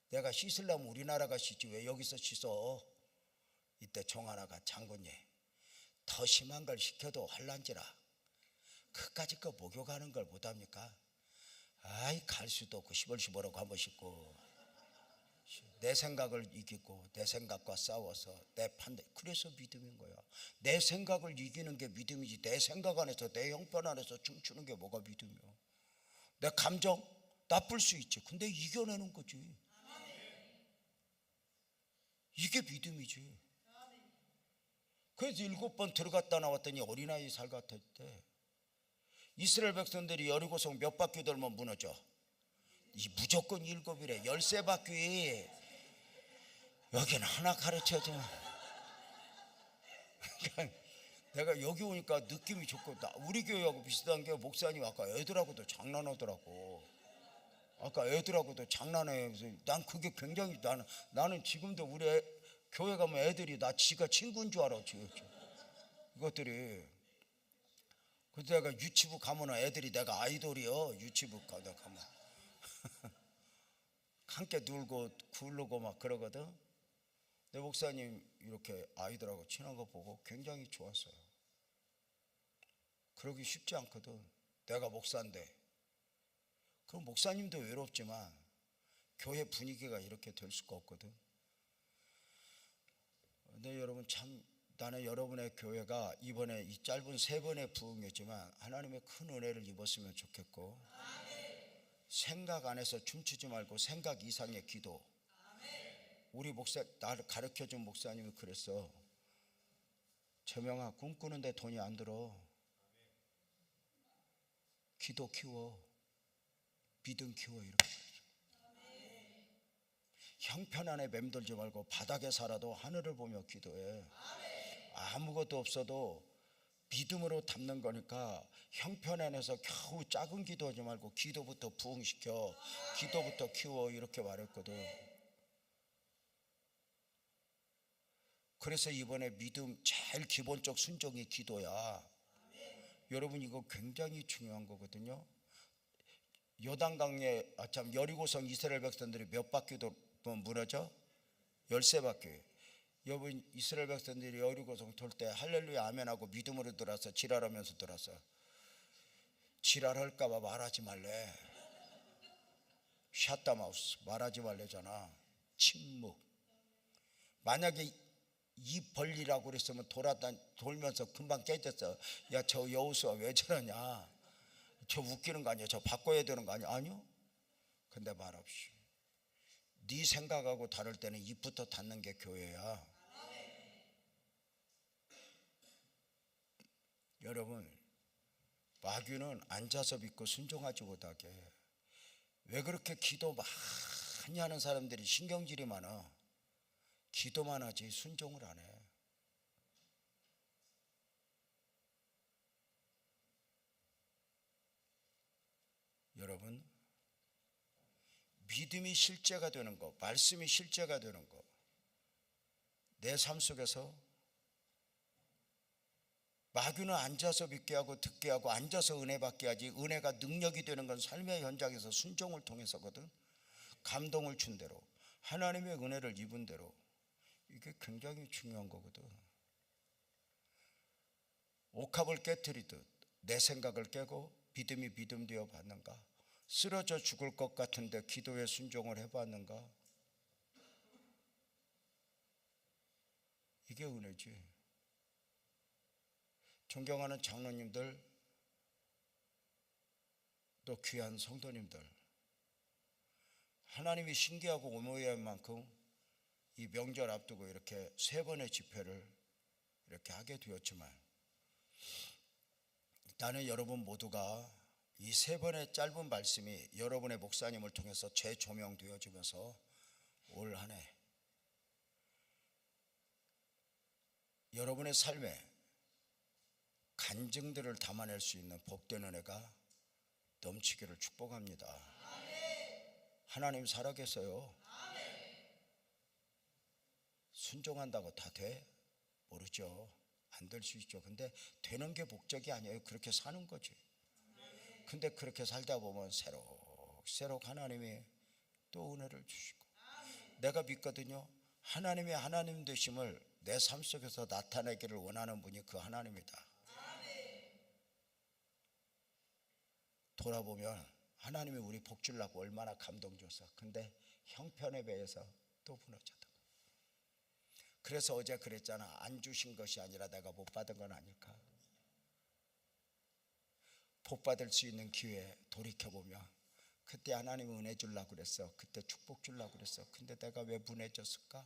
내가 씻으려면 우리나라가 씻지 왜 여기서 씻어. 이때 종하나가 장군님 더 심한 걸 시켜도 환란지라 그까짓 거 목욕하는 걸 못합니까? 아이 갈 수도 없고 시벌시벌하고 한번 씻고 내 생각을 이기고 내 생각과 싸워서 내 판단. 그래서 믿음인 거야. 내 생각을 이기는 게 믿음이지. 내 생각 안에서 내 형편 안에서 춤추는 게 뭐가 믿음이야. 내 감정 나쁠 수 있지. 근데 이겨내는 거지. 이게 믿음이지. 그래서 7번 들어갔다 나왔더니 어린아이 살 같았대. 이스라엘 백성들이 여리고성 몇 바퀴 돌면 무너져. 이 무조건 7이래. 13바퀴. 여기는 하나 가르쳐줘. 내가 여기 오니까 느낌이 좋고, 우리 교회하고 비슷한 게 목사님 아까 애들하고도 장난하더라고. 아까 애들하고도 장난해. 그래서 난 그게 굉장히 나는 지금도 우리 교회 가면 애들이 지가 친구인 줄 알아. 이것들이. 그래서 내가 유치부 가면 애들이 내가 아이돌이요. 유치부 가면 함께 놀고 굴르고 막 그러거든. 내 목사님 이렇게 아이들하고 친한 거 보고 굉장히 좋았어요. 그러기 쉽지 않거든. 내가 목사인데 그 목사님도 외롭지만 교회 분위기가 이렇게 될 수가 없거든. 근데 여러분, 참 나는 여러분의 교회가 이번에 이 짧은 3번의 부흥이었지만 하나님의 큰 은혜를 입었으면 좋겠고, 생각 안에서 춤추지 말고 생각 이상의 기도. 우리 목사, 나를 가르쳐준 목사님이 그랬어. 재명아, 꿈꾸는데 돈이 안 들어. 기도 키워, 믿음 키워. 이렇게 형편 안에 맴돌지 말고 바닥에 살아도 하늘을 보며 기도해. 아무것도 없어도 믿음으로 담는 거니까 형편 안에서 겨우 작은 기도하지 말고 기도부터 부흥시켜, 기도부터 키워, 이렇게 말했거든. 그래서 이번에 믿음 제일 기본적 순종이 기도야. 여러분, 이거 굉장히 중요한 거거든요. 요단강에 여리고성 이스라엘 백성들이 몇 바퀴도 무너져? 13바퀴. 여러분, 이스라엘 백성들이 여리고성 돌 때 할렐루야 아멘하고 믿음으로 들어서 지랄하면서 들어서, 지랄할까 봐 말하지 말래. 샷다마우스, 말하지 말래잖아. 침묵. 만약에 입 벌리라고 그랬으면 돌면서 금방 깨졌어. 야, 저 여호수아 왜 저러냐, 저 웃기는 거 아니야, 저 바꿔야 되는 거 아니야? 아니요. 근데 말없이 네 생각하고 다를 때는 입부터 닫는 게 교회야. 여러분, 마귀는 앉아서 믿고 순종하지 못하게. 왜 그렇게 기도 많이 하는 사람들이 신경질이 많아? 기도만 하지 순종을 안 해. 여러분, 믿음이 실제가 되는 거, 말씀이 실제가 되는 거, 내 삶 속에서 마귀는 앉아서 믿게 하고 듣게 하고 앉아서 은혜 받게 하지, 은혜가 능력이 되는 건 삶의 현장에서 순종을 통해서거든. 감동을 준 대로, 하나님의 은혜를 입은 대로. 이게 굉장히 중요한 거거든. 옥합을 깨트리듯 내 생각을 깨고 믿음이 믿음 되어 봤는가? 쓰러져 죽을 것 같은데 기도에 순종을 해봤는가? 이게 은혜지. 존경하는 장로님들, 또 귀한 성도님들, 하나님이 신기하고 오묘한 만큼 이 명절 앞두고 이렇게 3번의 집회를 이렇게 하게 되었지만, 나는 여러분 모두가 이 3번의 짧은 말씀이 여러분의 목사님을 통해서 재조명되어지면서 올 한 해 여러분의 삶에 간증들을 담아낼 수 있는 복된 은혜가 넘치기를 축복합니다. 하나님 살아계세요. 순종한다고 다 돼? 모르죠. 안 될 수 있죠. 근데 되는 게 목적이 아니에요. 그렇게 사는 거지. 근데 그렇게 살다 보면 새록 하나님이 또 은혜를 주시고, 내가 믿거든요. 하나님의 하나님 되심을 내 삶 속에서 나타내기를 원하는 분이 그 하나님이다. 돌아보면 하나님이 우리 복 주려고 얼마나 감동 줬어. 근데 형편에 비해서 또 무너졌다. 그래서 어제 그랬잖아. 안 주신 것이 아니라 내가 못 받은 건 아닐까. 복 받을 수 있는 기회 돌이켜보면, 그때 하나님이 은혜 주려고 그랬어. 그때 축복 주려고 그랬어. 근데 내가 왜 분해졌을까?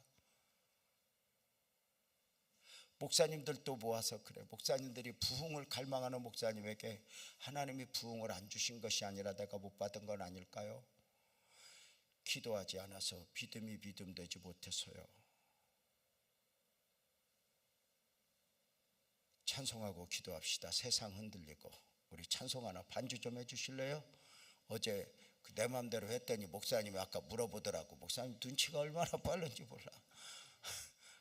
목사님들도 모아서 그래. 목사님들이 부흥을 갈망하는 목사님에게 하나님이 부흥을 안 주신 것이 아니라 내가 못 받은 건 아닐까요? 기도하지 않아서 믿음이 믿음 되지 못해서요. 찬송하고 기도합시다. 세상 흔들리고. 우리 찬송 하나 반주 좀 해주실래요? 어제 내 맘대로 했더니 목사님이 아까 물어보더라고. 목사님 눈치가 얼마나 빠른지 몰라.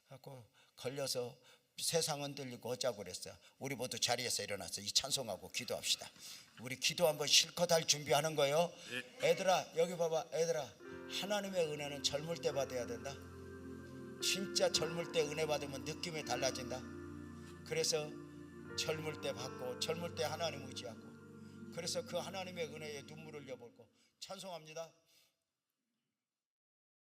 하고 걸려서 세상 흔들리고 어쩌고 그랬어요. 우리 모두 자리에서 일어나서 이 찬송하고 기도합시다. 우리 기도 한번 실컷 할 준비하는 거예요. 애들아, 여기 봐봐. 애들아, 하나님의 은혜는 젊을 때 받아야 된다. 진짜 젊을 때 은혜 받으면 느낌이 달라진다. 그래서 젊을 때 받고 젊을 때 하나님 의지하고, 그래서 그 하나님의 은혜에 눈물을 흘려보고 찬송합니다.